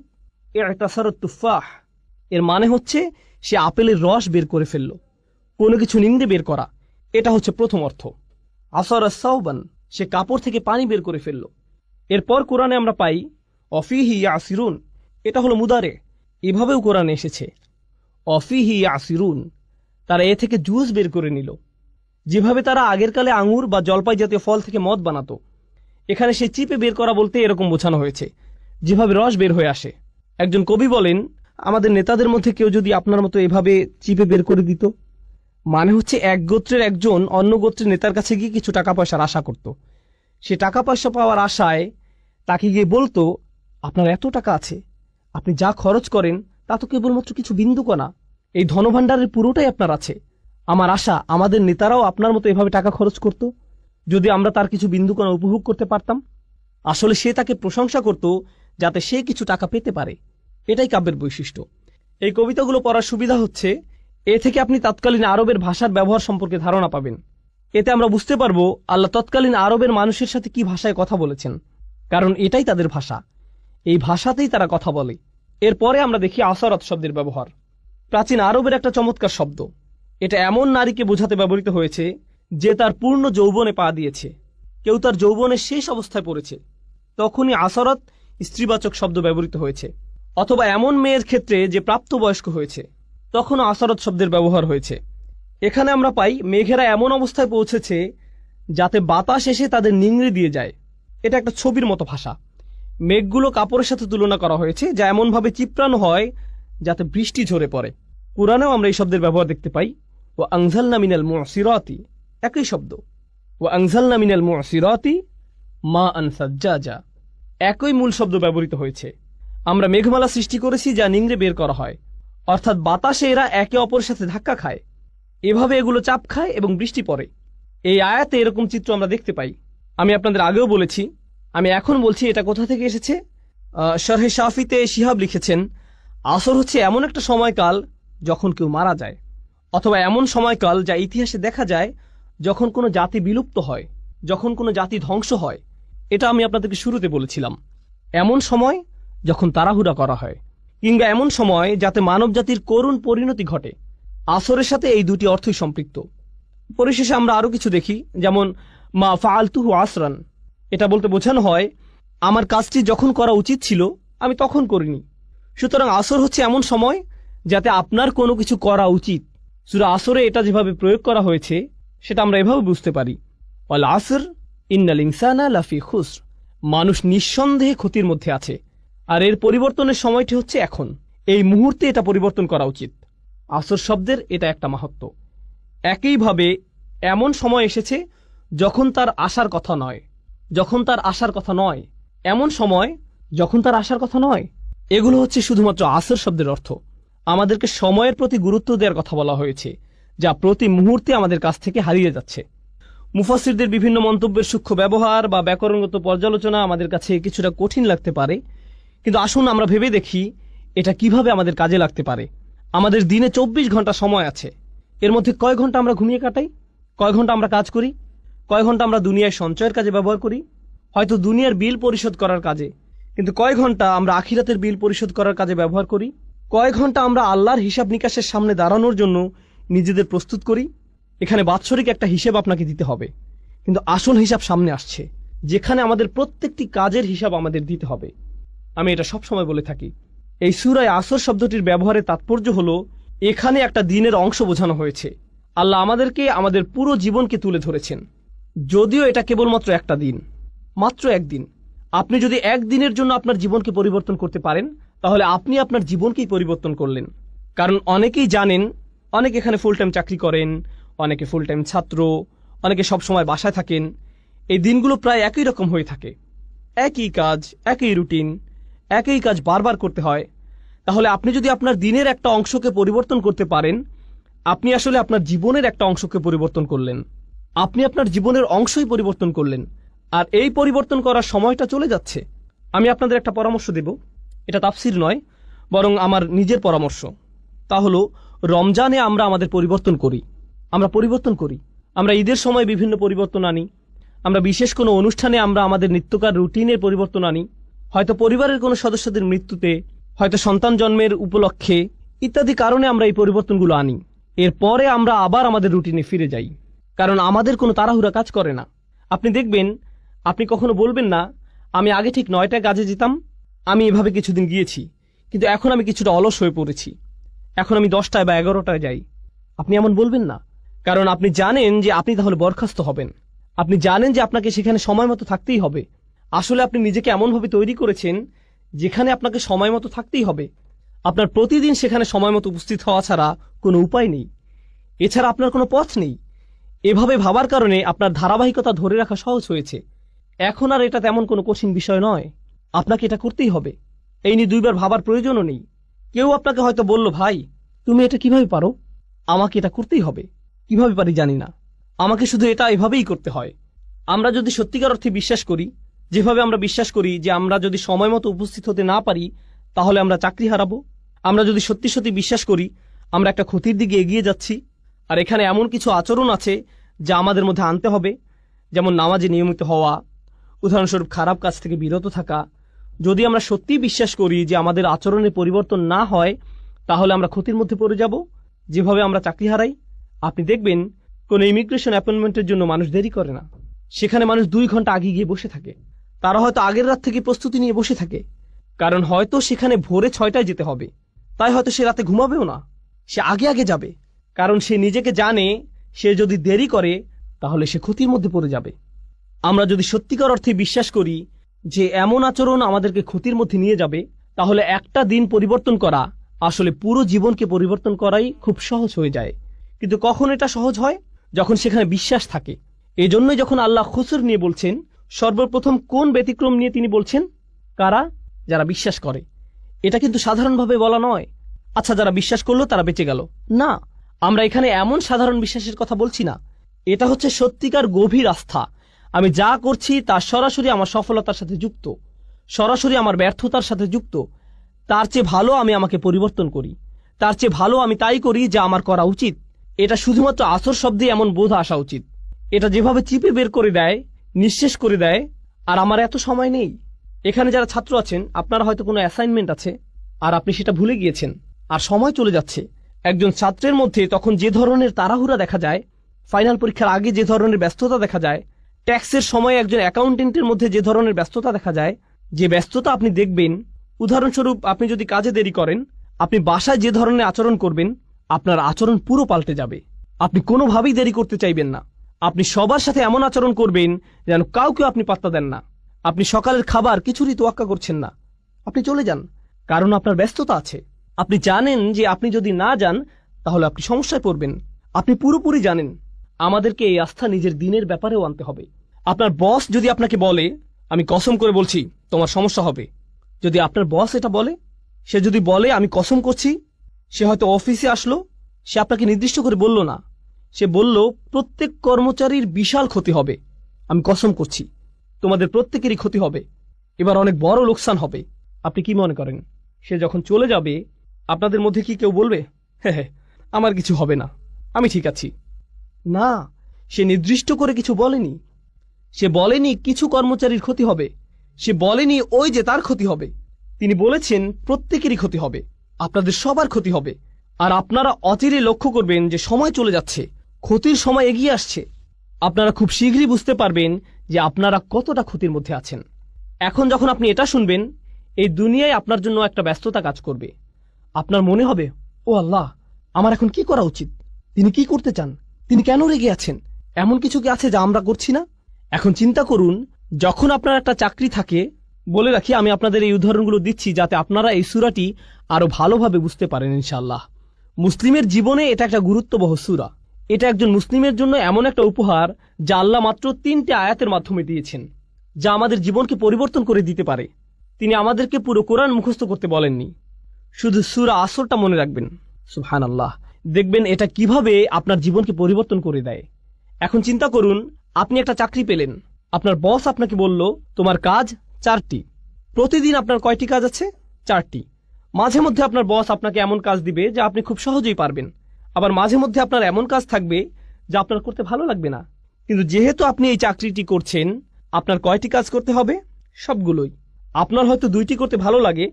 ইতাসারাত তুফাহ, এর মানে হচ্ছে সে আপেলের রস বের করে ফেলল, কোনো কিছু নিংড়ে বের করা। এটা হচ্ছে প্রথম অর্থ। আসরা সাওবান, সে কাপড় থেকে পানি বের করে ফেলল। এরপর কোরআনে আমরা পাই অফিহি ইয়াসিরুন, এটা হলো মুদারে। এভাবেও কোরআনে এসেছে অফিহি ইয়াসিরুন, তারা এ থেকে জুস বের করে নিল। যেভাবে তারা আগের কালে আঙুর বা জলপাই জাতীয় ফল থেকে মদ বানাতো, এখানে সে চিপে বের করা বলতে এরকম বোঝানো হয়েছে, যেভাবে রস বের হয়ে আসে। একজন কবি বলেন আমাদের নেতাদের মধ্যে কেউ যদি আপনার মতো এভাবে চিপে বের করে দিত, মানে হচ্ছে এক গোত্রের একজন অন্য গোত্রের নেতার কাছে গিয়ে কিছু টাকা পয়সার আশা করত। সে টাকা পয়সা পাওয়ার আশায় তাকে গিয়ে বলতো আপনার এত টাকা আছে, আপনি যা খরচ করেন তা তো কেবলমাত্র কিছু বিন্দুকণা, এই ধনভাণ্ডারের পুরোটাই আপনার আছে। আমার আশা আমাদের নেতারাও আপনার মতো এভাবে টাকা খরচ করত, যদি আমরা তার কিছু বিন্দুকণা উপভোগ করতে পারতাম। আসলে সে তাকে প্রশংসা করত যাতে সে কিছু টাকা পেতে পারে। এটাই কাব্যের বৈশিষ্ট্য। এই কবিতাগুলো পড়ার সুবিধা হচ্ছে এ থেকে আপনি তৎকালীন আরবের ভাষার ব্যবহার সম্পর্কে ধারণা পাবেন। এতে আমরা বুঝতে পারবো আল্লাহ তৎকালীন আরবের মানুষের সাথে কি ভাষায় কথা বলেছেন, কারণ এটাই তাদের ভাষা, এই ভাষাতেই তারা কথা বলে। এরপরে আমরা দেখি আসরাত শব্দের ব্যবহার। প্রাচীন আরবের একটা চমৎকার শব্দ। এটা এমন নারীকে বোঝাতে ব্যবহৃত হয়েছে যে তার পূর্ণ যৌবনে পা দিয়েছে, কেউ তার যৌবনের শেষ অবস্থায় পড়েছে, তখনই আসরাত স্ত্রীবাচক শব্দ ব্যবহৃত হয়েছে। অথবা এমন মেয়ের ক্ষেত্রে যে প্রাপ্তবয়স্ক হয়েছে, তখনও আসরাত শব্দের ব্যবহার হয়েছে। এখানে আমরা পাই মেঘেরা এমন অবস্থায় পৌঁছেছে যাতে বাতাস এসে তাদের নিংড়ে দিয়ে যায়। এটা একটা ছবির মতো ভাষা। মেঘগুলো কাপড়ের সাথে তুলনা করা হয়েছে, যা এমনভাবে চিপড়ানো হয় যাতে বৃষ্টি ঝরে পড়ে। কুরআনেও আমরা এই শব্দের ব্যবহার দেখতে পাই। ও আনজালনা মিনাল মুসিরাতি, একই শব্দ। ও আনজালনা মিনাল মুসিরাতি মা আনসাজ্জাজা, একই মূল শব্দ ব্যবহৃত হয়েছে। আমরা মেঘমালা সৃষ্টি করেছি যা নিংড়ে বের করা হয়, অর্থাৎ বাতাসে এরা একে অপরের সাথে ধাক্কা খায়, এভাবে এগুলো চাপ খায় এবং বৃষ্টি পড়ে। এই আয়াতে এরকম চিত্র আমরা দেখতে পাই। আমি আপনাদের আগেও বলেছি, আমি এখন বলছি এটা কোথা থেকে এসেছে। শরহে শাফিতে শিহাব লিখেছেন আসর হচ্ছে এমন একটা সময়কাল যখন কেউ মারা যায়, অথবা এমন সময়কাল যা ইতিহাসে দেখা যায় যখন কোনো জাতি বিলুপ্ত হয়। যখন কোনো জাতি ধ্বংস হয়, এটা আমি আপনাদেরকে শুরুতে বলেছিলাম। এমন সময় যখন তাড়াহুড়া করা হয়, কিংবা এমন সময় যাতে মানব জাতির করুণ পরিণতি ঘটে। আসরের সাথে এই দুটি অর্থই সম্পৃক্ত। পরিশেষে আমরা আরো কিছু দেখি, যেমন মা ফাআলতুহু আসরান, এটা বলতে বোঝানো হয় আমার কাজটি যখন করা উচিত ছিল আমি তখন করিনি। সুতরাং আসর হচ্ছে এমন সময় যাতে আপনার কোনো কিছু করা উচিত। সূরা আসরে এটা যেভাবে প্রয়োগ করা হয়েছে সেটা আমরা এভাবে বুঝতে পারি, ওয়াল আসর ইন্নাল ইনসানা লাফি খুসর, মানুষ নিঃসন্দেহে ক্ষতির মধ্যে আছে। আর এর পরিবর্তনের সময়টি হচ্ছে এখন, এই মুহূর্তে এটা পরিবর্তন করা উচিত। আসর শব্দের এটা একটা মাহাত্ম্য। একইভাবে এমন সময় এসেছে যখন তার আসার কথা নয়, যখন তার আসার কথা নয়, এমন সময় যখন তার আসার কথা নয়। এগুলো হচ্ছে শুধুমাত্র আসর শব্দের অর্থ। আমাদেরকে সময়ের প্রতি গুরুত্ব দেওয়ার কথা বলা হয়েছে, যা প্রতি মুহূর্তে আমাদের কাছ থেকে হারিয়ে যাচ্ছে। মুফাসসিরদের বিভিন্ন মন্তব্যের সূক্ষ্ম ব্যবহার বা ব্যাকরণগত পর্যালোচনা আমাদের কাছে কিছুটা কঠিন লাগতে পারে, কিন্তু আসুন আমরা ভেবে দেখি এটা কিভাবে আমাদের কাজে লাগতে পারে। আমাদের দিনে 24 ঘন্টা সময় আছে। এর মধ্যে কয় ঘন্টা আমরা ঘুমিয়ে কাটাই, কয় ঘন্টা আমরা কাজ করি, কয় ঘন্টা আমরা দুনিয়ায় সঞ্চয়ের কাজে ব্যবহার করি, হয়তো দুনিয়ার বিল পরিশোধ করার কাজে, কিন্তু কয় ঘন্টা আমরা আখিরাতের বিল পরিশোধ করার কাজে ব্যবহার করি, কয় ঘন্টা আমরা আল্লাহর হিসাব নিকাশের সামনে দাঁড়ানোর জন্য নিজেদের প্রস্তুত করি। এখানে বাৎসরিক একটা হিসেব আপনাকে দিতে হবে, কিন্তু আসল হিসাব সামনে আসছে, যেখানে আমাদের প্রত্যেকটি কাজের হিসাব আমাদের দিতে হবে। আমি এটা সবসময় বলে থাকি, এই সূরায় আসর শব্দটির ব্যবহারের তাৎপর্য হলো এখানে একটা দিনের অংশ বোঝানো হয়েছে। আল্লাহ আমাদেরকে আমাদের পুরো জীবনকে তুলে ধরেছেন, যদিও এটা কেবলমাত্র একটা দিন, মাত্র একদিন। আপনি যদি একদিনের জন্য আপনার জীবনকে পরিবর্তন করতে পারেন, তাহলে আপনি আপনার জীবনকেই পরিবর্তন করলেন। কারণ অনেকেই জানেন, অনেকে এখানে ফুল টাইম চাকরি করেন, অনেকে ফুল টাইম ছাত্র, অনেকে সবসময় বাসায় থাকেন। এই দিনগুলো প্রায় একই রকম হয়ে থাকে, একই কাজ, একই রুটিন, একই কাজ বারবার করতে হয়। তাহলে আপনি যদি আপনার দিনের একটা অংশকে পরিবর্তন করতে পারেন, আপনি আসলে আপনার জীবনের একটা অংশকে পরিবর্তন করলেন। আপনি আপনার জীবনের অংশই পরিবর্তন করলেন, আর এই পরিবর্তন করার সময়টা চলে যাচ্ছে। আমি আপনাদের একটা পরামর্শ দেব, এটা তাফসির নয়, বরং আমার নিজের পরামর্শ। তা হলো, রমজানে আমরা আমাদের পরিবর্তন করি, আমরা ঈদের সময় বিভিন্ন পরিবর্তন আনি, আমরা বিশেষ কোনো অনুষ্ঠানে আমরা আমাদের নিত্যকার রুটিনের পরিবর্তন আনি, হয়তো পরিবারের কোনো সদস্যদের মৃত্যুতে, হয়তো সন্তান জন্মের উপলক্ষে, ইত্যাদি কারণে আমরা এই পরিবর্তনগুলো আনি। এরপরে আমরা আবার আমাদের রুটিনে ফিরে যাই, কারণ আমাদের কোনো তাড়াহুড়া কাজ করে না। আপনি দেখবেন, আপনি কখনো বলবেন না আমি আগে ঠিক 9টায় কাজে যেতাম, আমি এভাবে কিছুদিন গিয়েছি, কিন্তু এখন আমি কিছুটা অলস হয়ে পড়েছি, এখন আমি 10টায় বা 11টায় যাই। আপনি এমন বলবেন না, কারণ আপনি জানেন যে আপনি তাহলে বরখাস্ত হবেন। আপনি জানেন যে আপনাকে সেখানে সময় মতো থাকতেই হবে। আসলে আপনি নিজেকে এমনভাবে তৈরি করেছেন যেখানে আপনাকে সময় মতো থাকতেই হবে। আপনার প্রতিদিন সেখানে সময় মতো উপস্থিত হওয়া ছাড়া কোনো উপায় নেই, এছাড়া আপনার কোনো পথ নেই। এভাবে ভাবার কারণে আপনার ধারাবাহিকতা ধরে রাখা সহজ হয়েছে। এখন আর এটা তেমন কোনো কঠিন বিষয় নয়, আপনাকে এটা করতেই হবে। এই নিয়ে দুইবার ভাবার প্রয়োজনও নেই। কেউ আপনাকে হয়তো বলল, ভাই তুমি এটা কিভাবে পারো? আমাকে এটা করতেই হবে। কিভাবে পারি জানি না, আমাকে শুধু এটা এভাবেই করতে হয়। আমরা যদি সত্যিকার অর্থে বিশ্বাস করি, যেভাবে আমরা বিশ্বাস করি যে আমরা যদি সময় মতো উপস্থিত হতে না পারি তাহলে আমরা চাকরি হারাবো, আমরা যদি সত্যি সত্যি বিশ্বাস করি আমরা একটা ক্ষতির দিকে এগিয়ে যাচ্ছি, আর এখানে এমন কিছু আচরণ আছে যা আমাদের মধ্যে আনতে হবে, যেমন নামাজে নিয়মিত হওয়া, উদাহরণস্বরূপ খারাপ কাজ থেকে বিরত থাকা। যদি আমরা সত্যিই বিশ্বাস করি যে আমাদের আচরণে পরিবর্তন না হয় তাহলে আমরা ক্ষতির মধ্যে পড়ে যাব, যেভাবে আমরা চাকরি হারাই। আপনি দেখবেন কোনো ইমিগ্রেশন অ্যাপয়েন্টমেন্টের জন্য মানুষ দেরি করে না, সেখানে মানুষ 2 ঘন্টা আগে গিয়ে বসে থাকে। তারা হয়তো আগের রাত থেকে প্রস্তুতি নিয়ে বসে থাকে, কারণ হয়তো সেখানে ভোরে 6টায় যেতে হবে, তাই হয়তো সে রাতে ঘুমাবেও না, সে আগে আগে যাবে, কারণ সে নিজেকে জানে সে যদি দেরি করে তাহলে সে ক্ষতির মধ্যে পড়ে যাবে। আমরা যদি সত্যিকার অর্থে বিশ্বাস করি যে এমন আচরণ আমাদেরকে ক্ষতির মধ্যে নিয়ে যাবে, তাহলে একটা দিন পরিবর্তন করা আসলে পুরো জীবনকে পরিবর্তন করাই খুব সহজ হয়ে যায়। কিন্তু কখন এটা সহজ হয়? যখন সেখানে বিশ্বাস থাকে। এজন্যই যখন আল্লাহ খুসর নিয়ে বলছেন, সর্বপ্রথম কোন ব্যতিক্রম নিয়ে তিনি বলছেন? কারা? যারা বিশ্বাস করে। এটা কিন্তু সাধারণভাবে বলা নয়, আচ্ছা যারা বিশ্বাস করলো তারা বেঁচে গেল, না। আমরা এখানে এমন সাধারণ বিশ্বাসের কথা বলছি না, এটা হচ্ছে সত্যিকার গভীর আস্থা। আমি যা করছি তা সরাসরি আমার সফলতার সাথে যুক্ত, সরাসরি আমার ব্যর্থতার সাথে যুক্ত। তার চেয়ে ভালো আমি আমাকে পরিবর্তন করি, তার চেয়ে ভালো আমি তাই করি যা আমার করা উচিত। এটা শুধুমাত্র আসর শব্দে এমন বোধ আসা উচিত। এটা যেভাবে চিপে বের করে দেয়, নিঃশেষ করে দেয়। আর আমার এত সময় নেই। এখানে যারা ছাত্র আছেন, আপনারা হয়তো কোনো অ্যাসাইনমেন্ট আছে আর আপনি সেটা ভুলে গিয়েছেন, আর সময় চলে যাচ্ছে। একজন ছাত্রের মধ্যে তখন যে ধরনের তাড়াহুড়া দেখা যায়, ফাইনাল পরীক্ষার আগে যে ধরনের ব্যস্ততা দেখা যায়, ট্যাক্সের সময় একজন অ্যাকাউন্টেন্টের মধ্যে যে ধরনের ব্যস্ততা দেখা যায়, যে ব্যস্ততা আপনি দেখবেন, উদাহরণস্বরূপ আপনি যদি কাজে দেরি করেন, আপনি বাসায় যে ধরনের আচরণ করবেন, আপনার আচরণ পুরো পাল্টে যাবে। আপনি কোনোভাবেই দেরি করতে চাইবেন না। আপনি সবার সাথে এমন আচরণ করবেন যেন কাউকে আপনি পাত্তা দেন না। আপনি সকালের খাবার কিছুরই তোয়াক্কা করছেন না, আপনি চলে যান, কারণ আপনার ব্যস্ততা আছে। আপনি জানেন যে আপনি যদি না যান তাহলে আপনি সমস্যায় পড়বেন। আপনি পুরোপুরি জানেন আমাদেরকে এই আস্থা নিজের দিনের ব্যাপারেও আনতে হবে। আপনার বস যদি আপনাকে বলে, আমি কসম করে বলছি তোমার সমস্যা হবে, যদি আপনার বস এটা বলে, সে যদি বলে আমি কসম করছি, সে হয়তো অফিসে আসলো, সে আপনাকে নির্দিষ্ট করে বলল না, সে বলল প্রত্যেক কর্মচারীর বিশাল ক্ষতি হবে, আমি কসম করছি তোমাদের প্রত্যেকেরই ক্ষতি হবে, এবার অনেক বড় লোকসান হবে। আপনি কি মনে করেন সে যখন চলে যাবে আপনাদের মধ্যে কি কেউ বলবে হ্যাঁ আমার কিছু হবে না, আমি ঠিক আছি? না, সে নির্দিষ্ট করে কিছু বলেনি। সে বলেনি কিছু কর্মচারীর ক্ষতি হবে, সে বলেনি ওই যে তার ক্ষতি হবে। তিনি বলেছেন প্রত্যেকেরই ক্ষতি হবে, আপনাদের সবার ক্ষতি হবে। আর আপনারা অচিরে লক্ষ্য করবেন যে সময় চলে যাচ্ছে, ক্ষতির সময় এগিয়ে আসছে। আপনারা খুব শীঘ্রই বুঝতে পারবেন যে আপনারা কতটা ক্ষতির মধ্যে আছেন। এখন যখন আপনি এটা শুনবেন, এই দুনিয়ায় আপনার জন্য একটা ব্যস্ততা কাজ করবে। আপনার মনে হবে, ও আল্লাহ, আমার এখন কি করা উচিত? তিনি কি করতে চান? তিনি কেন রেগে আছেন? এমন কিছু কি আছে যা আমরা করছি না? এখন চিন্তা করুন, যখন আপনার একটা চাকরি থাকে, বলে রাখি আমি আপনাদের এই উদাহরণগুলো দিচ্ছি যাতে আপনারা এই সূরাটি আরো ভালোভাবে বুঝতে পারেন ইনশাআল্লাহ। মুসলিমের জীবনে এটা একটা গুরুত্ববহ সূরা। এটা একজন মুসলিমের জন্য এমন একটা উপহার যা আল্লাহ মাত্র 3টে আয়াতের মাধ্যমে দিয়েছেন, যা আমাদের জীবনকে পরিবর্তন করে দিতে পারে। তিনি আমাদেরকে পুরো কোরআন মুখস্থ করতে বলেননি, শুধু সূরা আসরটা মনে রাখবেন। সুবহানাল্লাহ, দেখবেন এটা কিভাবে আপনার জীবনকে পরিবর্তন করে দেয়। এখন চিন্তা করুন, আপনি একটা চাকরি পেলেন, আপনার বস আপনাকে বলল তোমার কাজ 4টি। প্রতিদিন আপনার কয়টি কাজ আছে? 4টি। মাঝে মধ্যে আপনার বস আপনাকে এমন কাজ দিবে যা আপনি খুব সহজেই পারবেন, আবার মাঝে মধ্যে আপনার এমন কাজ থাকবে যা আপনার করতে ভালো লাগবে না। কিন্তু যেহেতু আপনি এই চাকরিটি করছেন, আপনার কয়টি কাজ করতে হবে? সবগুলোই। আপনার হয়তো 2টি করতে ভালো লাগে,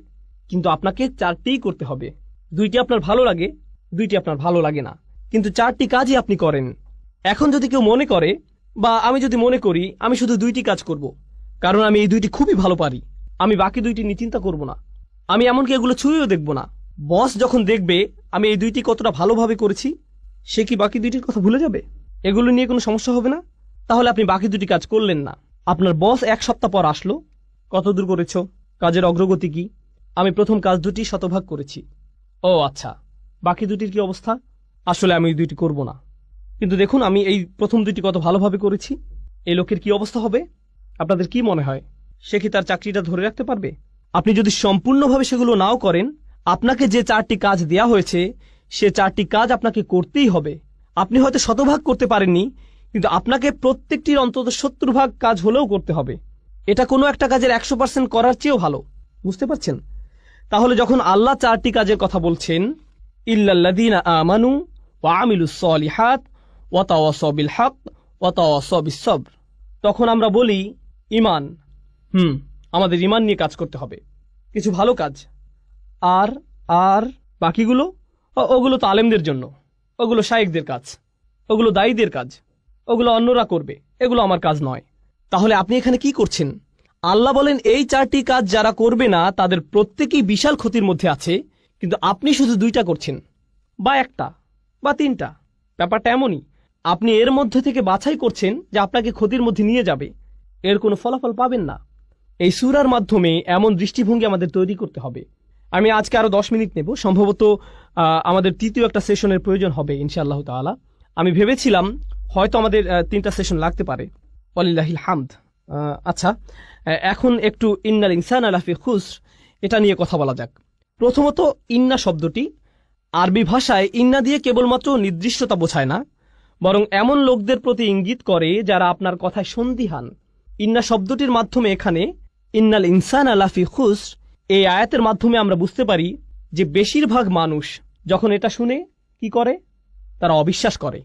কিন্তু আপনাকে 4টিই করতে হবে। 2টি আপনার ভালো লাগে, 2টি আপনার ভালো লাগে না, কিন্তু 4টি কাজই আপনি করেন। এখন যদি কেউ মনে করে, বা আমি যদি মনে করি আমি শুধু 2টি কাজ করব, কারণ আমি এই 2টি খুবই ভালো পারি, আমি বাকি 2টি নিয়ে চিন্তা করব না, আমি এমনকি এগুলো ছুঁয়েও দেখব না। বস যখন দেখবে আমি এই 2টি কতটা ভালোভাবে করেছি, সে কি বাকি 2টির কথা ভুলে যাবে? এগুলো নিয়ে কোনো সমস্যা হবে না? তাহলে আপনি বাকি 2টি কাজ করলেন না। আপনার বস 1 সপ্তাহ পর আসলো, কত দূর করেছো? কাজের অগ্রগতি কি? আমি প্রথম কাজ 2টি শতভাগ করেছি। ও আচ্ছা, বাকি 2টির কি অবস্থা? আসলে আমি এই 2টি করব না, কিন্তু দেখুন আমি এই প্রথম 2টি কত ভালোভাবে করেছি। এই লোকের কি অবস্থা হবে? আপনাদের কি মনে হয়, সে কি তার চাকরিটা ধরে রাখতে পারবে? আপনি যদি সম্পূর্ণভাবে সেগুলো নাও করেন, আপনাকে যে 4টি কাজ দেয়া হয়েছে সে 4টি কাজ আপনাকে করতেই হবে। আপনি হয়তো শতভাগ করতে পারেননি, কিন্তু আপনাকে প্রত্যেকটির অন্তত 70 ভাগ কাজ হলেও করতে হবে। এটা কোনো একটা কাজের 100% করার চেয়েও ভালো। বুঝতে পারছেন? তাহলে যখন আল্লাহ 4টি কাজের কথা বলছেন, ইল্লাল্লাযীনা আমানু ওয়া আমিলুস সলিহাত ওয়া তাওয়াসাউ বিল হক ওয়া তাওয়াসাউ বিস সবর, তখন আমরা বলি ঈমান। আমাদের ঈমান নিয়ে কাজ করতে হবে, কিছু ভালো কাজ। আর আর বাকিগুলো, ওগুলো তো আলেমদের জন্য, ওগুলো শায়েখদের কাজ, ওগুলো দায়ীদের কাজ, ওগুলো অন্যরা করবে, এগুলো আমার কাজ নয়। তাহলে আপনি এখানে কি করছেন? আল্লাহ বলেন এই 4টি কাজ যারা করবে না তাদের প্রত্যেকেই বিশাল ক্ষতির মধ্যে আছে, কিন্তু আপনি শুধু 2টা করছেন, বা 1টা বা 3টা। ব্যাপারটা এমনই, আপনি এর মধ্যে থেকে বাছাই করছেন যে আপনাকে ক্ষতির মধ্যে নিয়ে যাবে, এর কোনো ফলাফল পাবেন না। এই সূরার মাধ্যমে এমন দৃষ্টিভঙ্গি আমাদের তৈরি করতে হবে। আমি আজকে আরো 10 মিনিট নেব, সম্ভবত আমাদের তৃতীয় একটা সেশনের প্রয়োজন হবে ইনশাআল্লাহ তাআলা। আমি ভেবেছিলাম হয়তো আমাদের 3টা সেশন লাগতে পারে, ওয়ালিল্লাহিল হামদ। আচ্ছা, এখন একটু ইন্নাল ইনসানা লাফি খুসর এটা নিয়ে কথা বলা যাক। প্রথমত, ইন্না শব্দটি আরবি ভাষায় ইন্না দিয়ে কেবলমাত্র নির্দিষ্টতা বোঝায় না, বরং এমন লোকদের প্রতি ইঙ্গিত করে যারা আপনার কথায় সন্দিহান। ইন্না শব্দটির মাধ্যমে এখানে ইন্নাল ইনসানা লাফি খুসর এই আয়াতের মাধ্যমে আমরা বুঝতে পারি যে বেশিরভাগ মানুষ যখন এটা শুনে কি করে? তারা অবিশ্বাস করে।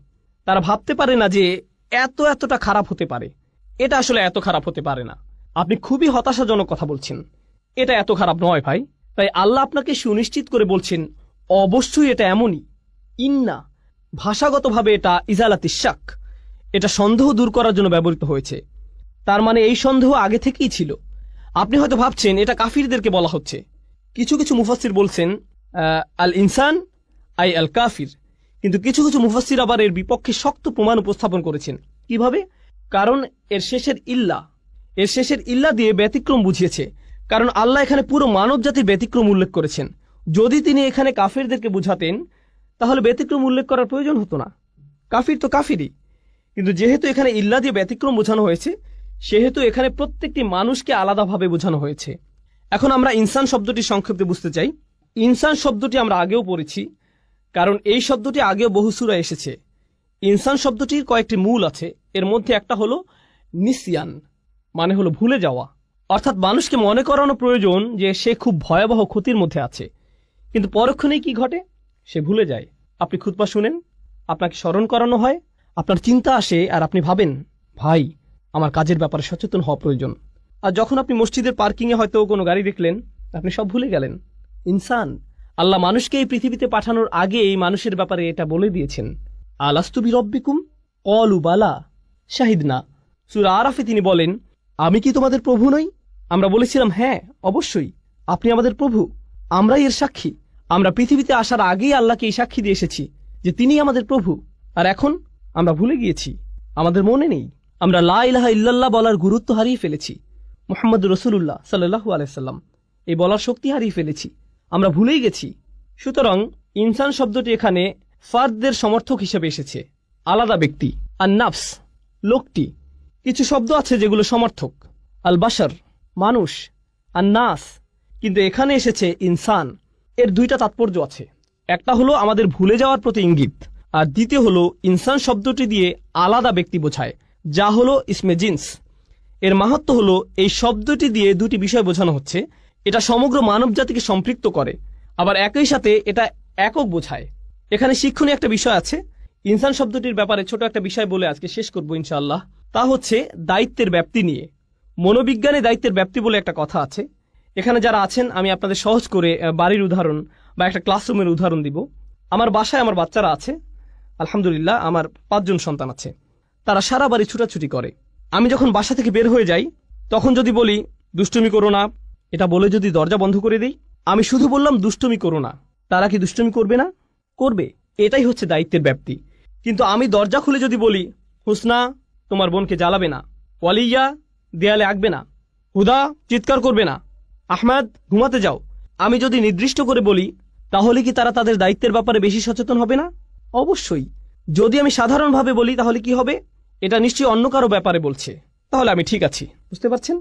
তারা ভাবতে পারে না যে এতটা খারাপ হতে পারে, এটা আসলে এত খারাপ হতে পারে না। আপনি খুবই হতাশাজনক কথা বলছেন, এটা এত খারাপ নয় ভাই। তাই আল্লাহ আপনাকে সুনিশ্চিত করে বলছেন অবশ্যই এটা এমনই। ইন্না ভাষাগতভাবে এটা ইজালাতিশ শাক, এটা সন্দেহ দূর করার জন্য ব্যবহৃত হয়েছে। তার মানে এই সন্দেহ আগে থেকেই ছিল। আপনি হয়তো ভাবছেন এটা কাফিরদেরকে বলা হচ্ছে। কিছু কিছু মুফাসসির বলছেন আল ইনসান আই আল কাফির, কিন্তু কিছু কিছু মুফাসসির আবার এর বিপক্ষে শক্ত প্রমাণ উপস্থাপন করেছেন। কিভাবে? কারণ এর শেষের ইল্লা দিয়ে ব্যতিক্রম বুঝিয়েছে। কারণ আল্লাহ এখানে পুরো মানব জাতির ব্যতিক্রম উল্লেখ করেছেন। যদি তিনি এখানে কাফিরদেরকে বুঝাতেন তাহলে ব্যতিক্রম উল্লেখ করার প্রয়োজন হতো না, কাফির তো কাফিরই। কিন্তু যেহেতু এখানে ইল্লা দিয়ে ব্যতিক্রম বোঝানো হয়েছে, সেহেতু এখানে প্রত্যেকটি মানুষকে আলাদাভাবে বোঝানো হয়েছে। এখন আমরা ইনসান শব্দটি সংক্ষেপে বুঝতে চাই। ইনসান শব্দটি আমরা আগেও পড়েছি, কারণ এই শব্দটি আগেও বহু সূরায় এসেছে। ইনসান শব্দটির কয়েকটি মূল আছে, এর মধ্যে একটা হলো নিসিয়ান, মানে হলো ভুলে যাওয়া। অর্থাৎ মানুষকে মনে করানো প্রয়োজন যে সে খুব ভয়াবহ ক্ষতির মধ্যে আছে, কিন্তু পরক্ষণেই কি ঘটে? সে ভুলে যায়। আপনি খুতবা শুনেন, আপনাকে স্মরণ করানো হয়, আপনার চিন্তা আসে আর আপনি ভাবেন ভাই আমার কাজের ব্যাপারে সচেতন হওয়া প্রয়োজন। আর যখন আপনি মসজিদের পার্কিংয়ে হয়তো কোনো গাড়ি দেখলেন, আপনি সব ভুলে গেলেন। ইনসান, আল্লাহ মানুষকে এই পৃথিবীতে পাঠানোর আগে এই মানুষের ব্যাপারে এটা বলে দিয়েছেন। আলাস্তু বিরব্বিকুম ক্বালু বালা শাহিদনা। সূরা আরাফে তিনি বলেন, আমি কি তোমাদের প্রভু নই? আমরা বলেছিলাম হ্যাঁ অবশ্যই আপনি আমাদের প্রভু, আমরাই এর সাক্ষী। আমরা পৃথিবীতে আসার আগেই আল্লাহকে এই সাক্ষী দিয়ে এসেছি যে তিনি আমাদের প্রভু। আর এখন আমরা ভুলে গিয়েছি, আমাদের মনে নেই। আমরা লা ইলাহা ইল্লাল্লাহ বলার গুরুত্ব হারিয়ে ফেলেছি। মুহাম্মদুর রাসূলুল্লাহ সাল্লাল্লাহু আলাইহি সাল্লাম এই বলার শক্তি হারিয়ে ফেলেছি, আমরা ভুলেই গেছি। সুতরাং ইনসান শব্দটি এখানে ফার্দদের সমর্থক হিসেবে এসেছে, আলাদা ব্যক্তি। আর নাফস লোকটি, কিছু শব্দ আছে যেগুলো সমর্থক, আল বাশার মানুষ, আর নাস, কিন্তু এখানে এসেছে ইনসান। এর দুইটা তাৎপর্য আছে। একটা হলো আমাদের ভুলে যাওয়ার প্রতি ইঙ্গিত, আর দ্বিতীয় হলো ইনসান শব্দটি দিয়ে আলাদা ব্যক্তি বোঝায়, যা হলো ইসমে জিন্স। এর মাহাত্ম্য হলো এই শব্দটি দিয়ে দুটি বিষয় বোঝানো হচ্ছে। এটা সমগ্র মানব জাতিকে সম্পৃক্ত করে, আবার একই সাথে এটা একক বোঝায়। এখানে শিক্ষণীয় একটা বিষয় আছে। ইনসান শব্দটির ব্যাপারে ছোট একটা বিষয় বলে আজকে শেষ করবো ইনশাআল্লাহ। তা হচ্ছে দায়িত্বের ব্যাপ্তি নিয়ে। মনোবিজ্ঞানে দায়িত্বের ব্যাপ্তি বলে একটা কথা আছে। এখানে যারা আছেন আমি আপনাদের সহজ করে বাড়ির উদাহরণ বা একটা ক্লাসরুমের উদাহরণ দিব। আমার বাসায় আমার বাচ্চারা আছে, আলহামদুলিল্লাহ আমার 5 জন সন্তান আছে। তারা সারা বাড়ি ছুটাছুটি করে। আমি যখন বাসা থেকে বের হয়ে যাই তখন যদি বলি দুষ্টুমি করো না, এটা বলে যদি দরজা বন্ধ করে দিই, আমি শুধু বললাম দুষ্টুমি করো না, তারা কি দুষ্টুমি করবে না? করবে। এটাই হচ্ছে দায়িত্বের ব্যাপ্তি। কিন্তু আমি দরজা খুলে যদি বলি হুসনা তোমার বোনকে জ্বালাবে না, ওয়ালিয়া দেয়ালে আঁকবে না, হুদা চিৎকার করবে না, আহমেদ ঘুমাতে যাও, আমি যদি নির্দিষ্ট করে বলি, তাহলে কি তারা তাদের দায়িত্বের ব্যাপারে বেশি সচেতন হবে না? অবশ্যই। যদি আমি সাধারণভাবে বলি তাহলে কি হবে? এটা নিশ্চয়ই অন্য কারো ব্যাপারে বলছে, তাহলে আমি ঠিক আছি। বুঝতে পারছেন?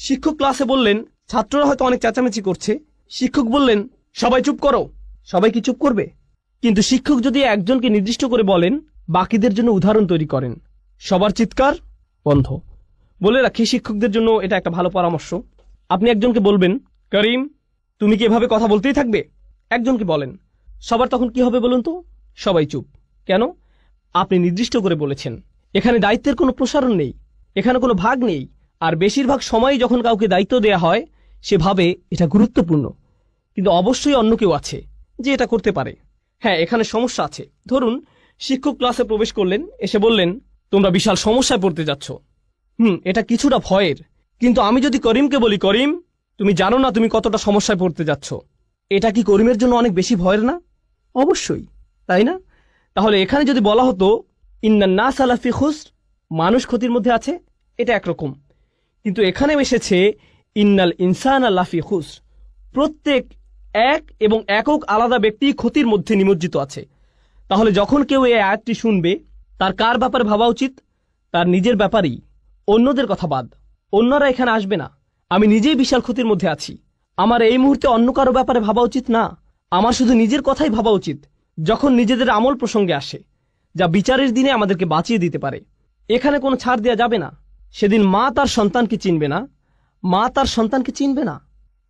শিক্ষক ক্লাসে বললেন, ছাত্ররা হয়তো অনেক চেঁচামেচি করছে, শিক্ষক বললেন সবাই চুপ করো, সবাই কি চুপ করবে? কিন্তু শিক্ষক যদি একজনকে নির্দিষ্ট করে বলেন, বাকিদের জন্য উদাহরণ তৈরি করেন, সবার চিৎকার বন্ধ। বলে রাখি শিক্ষকদের জন্য এটা একটা ভালো পরামর্শ। আপনি একজনকে বলবেন, করিম তুমি কি এভাবে কথা বলতেই থাকবে? একজনকে বলেন, সবার তখন কি হবে বলুন তো? সবাই চুপ। কেন? আপনি নির্দিষ্ট করে বলেছেন। এখানে দায়িত্বের কোনো প্রসারণ নেই, এখানে কোনো ভাগ নেই। আর বেশিরভাগ সময়ই যখন কাউকে দায়িত্ব দেয়া হয় সে ভাবে এটা গুরুত্বপূর্ণ, কিন্তু অবশ্যই অন্য কেউ আছে যে এটা করতে পারে। হ্যাঁ, এখানে সমস্যা আছে। ধরুন শিক্ষক ক্লাসে প্রবেশ করলেন, এসে বললেন তোমরা বিশাল সমস্যায় পড়তে যাচ্ছ। এটা কিছুটা ভয়ের, কিন্তু আমি যদি করিমকে বলি করিম তুমি জানো না তুমি কতটা সমস্যায় পড়তে যাচ্ছ, এটা কি করিমের জন্য অনেক বেশি ভয়ের না? অবশ্যই, তাই না? তাহলে এখানে যদি বলা হতো ইন্নান নাস আলা ফি খুসর, মানুষ ক্ষতির মধ্যে আছে, এটা একরকম। কিন্তু এখানে এসেছে ইন্নাল ইনসান আলা ফি খুসর, প্রত্যেক এক এবং একক আলাদা ব্যক্তি ক্ষতির মধ্যে নিমজ্জিত আছে। তাহলে যখন কেউ এই আয়াতটি শুনবে তার কার ব্যাপারে ভাবা উচিত? তার নিজের ব্যাপারেই, অন্যদের কথা বাদ। অন্যরা এখানে আসবে না, আমি নিজেই বিশাল ক্ষতির মধ্যে আছি। আমার এই মুহূর্তে অন্য কারো ব্যাপারে ভাবা উচিত না, আমার শুধু নিজের কথাই ভাবা উচিত। যখন নিজেদের আমল প্রসঙ্গে আসে, যা বিচারের দিনে আমাদেরকে বাঁচিয়ে দিতে পারে, এখানে কোনো ছাড় দেওয়া যাবে না। সেদিন মা তার সন্তানকে চিনবে না, মা তার সন্তানকে চিনবে না।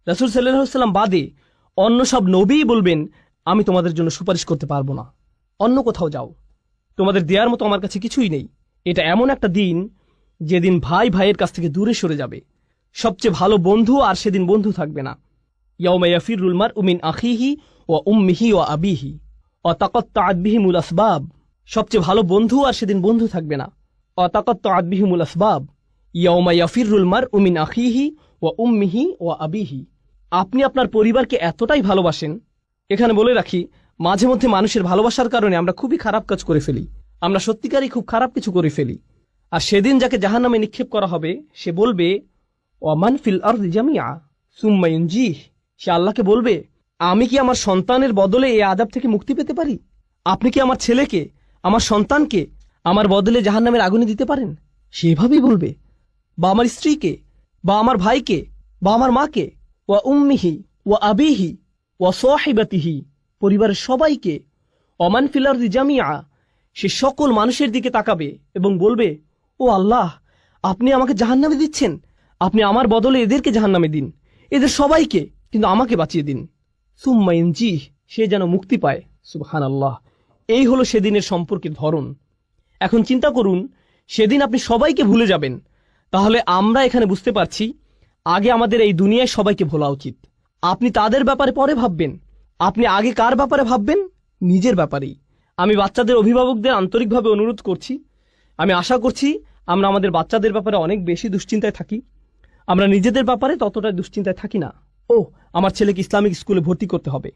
রাসূল সাল্লাল্লাহু আলাইহি ওয়াসাল্লাম বাদে অন্য সব নবীই বলবেন আমি তোমাদের জন্য সুপারিশ করতে পারবো না, অন্য কোথাও যাও, তোমাদের দেওয়ার মতো আমার কাছে কিছুই নেই। এটা এমন একটা দিন যেদিন ভাই ভাইয়ের কাছ থেকে দূরে সরে যাবে। সবচেয়ে ভালো বন্ধু আর সেদিন বন্ধু থাকবে না। ইয়াউমা ইয়াফিরুল মারউ মিন আখিহি ওয়া উম্মিহি ওয়া আবিহি ওয়া তাকাত্তাআত বিহিমুল আসবাব। সবচেয়ে ভালো বন্ধু আর সেদিন বন্ধু থাকবে না। ওয়া তাকাত্তাআত বিহিমুল আসবাব। ইয়াউমা ইয়াফিরুল মারউ মিন আখিহি ওয়া উম্মিহি ওয়া আবিহি। আপনি আপনার পরিবারকে এতটাই ভালোবাসেন। এখানে বলে রাখি, মাঝে মধ্যে মানুষের ভালোবাসার কারণে আমরা খুবই খারাপ কাজ করে ফেলি। আমরা সত্যিকারই খুব খারাপ কিছু করে ফেলি। আর সেদিন যাকে জাহান্নামে নিক্ষেপ করা হবে সে বলবে, ওয়ামান ফিল আরদি জামিআ সুম্মা ইউনজিহ। সে আল্লাহকে বলবে, আমি কি আমার সন্তানের বদলে এই আযাব থেকে মুক্তি পেতে পারি? আপনি কি আমার ছেলেকে, আমার সন্তানকে আমার বদলে জাহান্নামের আগুনে দিতে পারেন? সে এভাবেই বলবে। বা আমার স্ত্রীকে, বা আমার ভাইকে, বা আমার মাকে, ওয়া উম্মিহি ওয়া আবিহি ওয়া সাহিবাতিহি, পরিবারের সবাইকে। ওমান ফিল আরদি জামিআ, সে সকল মানুষের দিকে তাকাবে এবং বলবে, ও আল্লাহ, আপনি আমাকে জাহান্নামে দিচ্ছেন, আপনি আমার বদলে এদেরকে জাহান্নামে দিন, এদের সবাইকে, কিন্তু আমাকে বাঁচিয়ে দিন। সুম্মা ইনজিহ, সে যেন মুক্তি পায়। সুবহানাল্লাহ। এই হলো সেদিনের সম্পর্কের ধরন। এখন চিন্তা করুন, সেদিন আপনি সবাইকে ভুলে যাবেন। তাহলে আমরা এখানে বুঝতে পারছি, আগে আমাদের এই দুনিয়ায় সবাইকে ভোলা উচিত। আপনি তাদের ব্যাপারে পরে ভাববেন। আপনি আগে কার ব্যাপারে ভাববেন? নিজের ব্যাপারেই। আমি বাচ্চাদের অভিভাবকদের আন্তরিকভাবে অনুরোধ করছি, আমি আশা করছি আমরা আমাদের বাচ্চাদের ব্যাপারে অনেক বেশি দুশ্চিন্তায় থাকি। আমরা নিজেদের ব্যাপারে ততটা দুশ্চিন্তায় থাকি না। ও, আমার ছেলেকে ইসলামিক স্কুলে ভর্তি করতে হবে,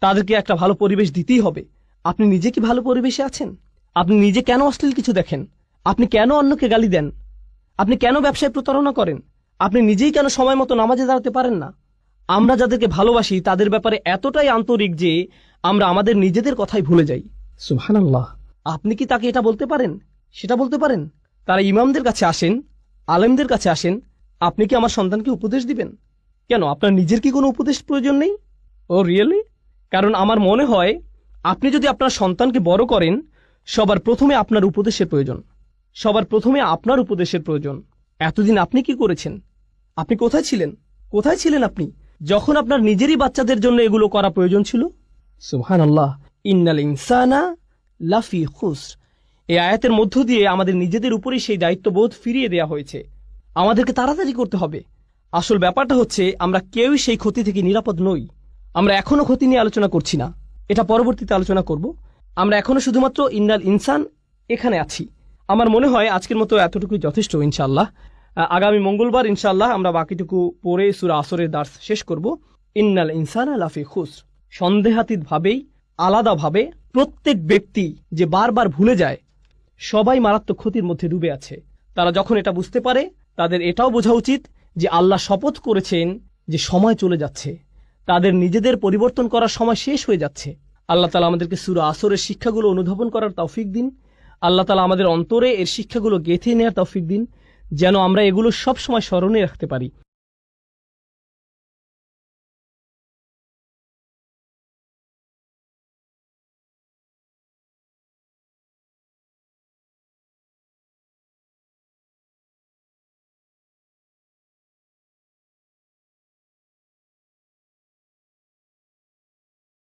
তাদেরকে একটা ভালো পরিবেশ দিতেই হবে। আপনি নিজে কি ভালো পরিবেশে আছেন? আপনি নিজে কেন অশ্লীল কিছু দেখেন? আপনি কেন অন্যকে গালি দেন? আপনি কেন ব্যবসায় প্রতারণা করেন? আপনি নিজেই কেন সময় মতো নামাজে দাঁড়াতে পারেন না? আমরা যাদেরকে ভালোবাসি তাদের ব্যাপারে এতটাই আন্তরিক যে আমরা আমাদের নিজেদের কথাই ভুলে যাই। সুবহানাল্লাহ। আপনি কি তাকে এটা বলতে পারেন, সেটা বলতে পারেন? তারা ইমামদের কাছে আসেন, আলেমদের কাছে আসেন, আপনি কি আমার সন্তানকে উপদেশ দিবেন? কেন, আপনার নিজের কি কোনো উপদেশ প্রয়োজন নেই? ও রিয়েলি? কারণ আমার মনে হয় আপনি যদি আপনার সন্তানকে বড় করেন, সবার প্রথমে আপনার উপদেশের প্রয়োজন। সবার প্রথমে আপনার উপদেশের প্রয়োজন। এতদিন আপনি কি করেছেন? আপনি কোথায় ছিলেন? কোথায় ছিলেন আপনি যখন আপনার নিজেরই বাচ্চাদের জন্য এগুলো করা প্রয়োজন ছিল? সুবহানাল্লাহ। ইন্নাল ইনসানা লাফি খুসর। এই আয়াতের মধ্য দিয়ে আমাদের নিজেদের উপরেই সেই দায়িত্ববোধ ফিরিয়ে দেয়া হয়েছে। আমাদেরকে তাড়াতাড়ি করতে হবে। আসল ব্যাপারটা হচ্ছে, আমরা কেউই সেই ক্ষতি থেকে নিরাপদ নই। আমরা এখনো ক্ষতি নিয়ে আলোচনা করছি না, এটা পরবর্তীতে আলোচনা করব। আমরা এখনো শুধুমাত্র ইন্নাল ইনসান এখানে আছি। আমার মনে হয় আজকের মতো এতটুকুই যথেষ্ট। ইনশাআল্লাহ আগামী মঙ্গলবার ইনশাআল্লাহ আমরা বাকিটুকু পড়ে সূরা আসরের দার্স শেষ করব। ইন্নাল ইনসানা লাফি খুসর। সন্দেহাতীতভাবেই, আলাদাভাবে প্রত্যেক ব্যক্তি যে বারবার ভুলে যায়, সবাই মারাত্মক ক্ষতির মধ্যে ডুবে আছে। তারা যখন এটা বুঝতে পারে, তাদের এটাও বোঝা উচিত যে আল্লাহ শপথ করেছেন যে সময় চলে যাচ্ছে, তাদের নিজেদের পরিবর্তন করার সময় শেষ হয়ে যাচ্ছে। আল্লাহ তাআলা আমাদেরকে সূরা আসরের শিক্ষাগুলো অনুধাবন করার তৌফিক দিন। আল্লাহ তাআলা আমাদের অন্তরে এর শিক্ষাগুলো গেঁথে নেওয়ার তৌফিক দিন, যেন আমরা এগুলো সব সময় স্মরণে রাখতে পারি।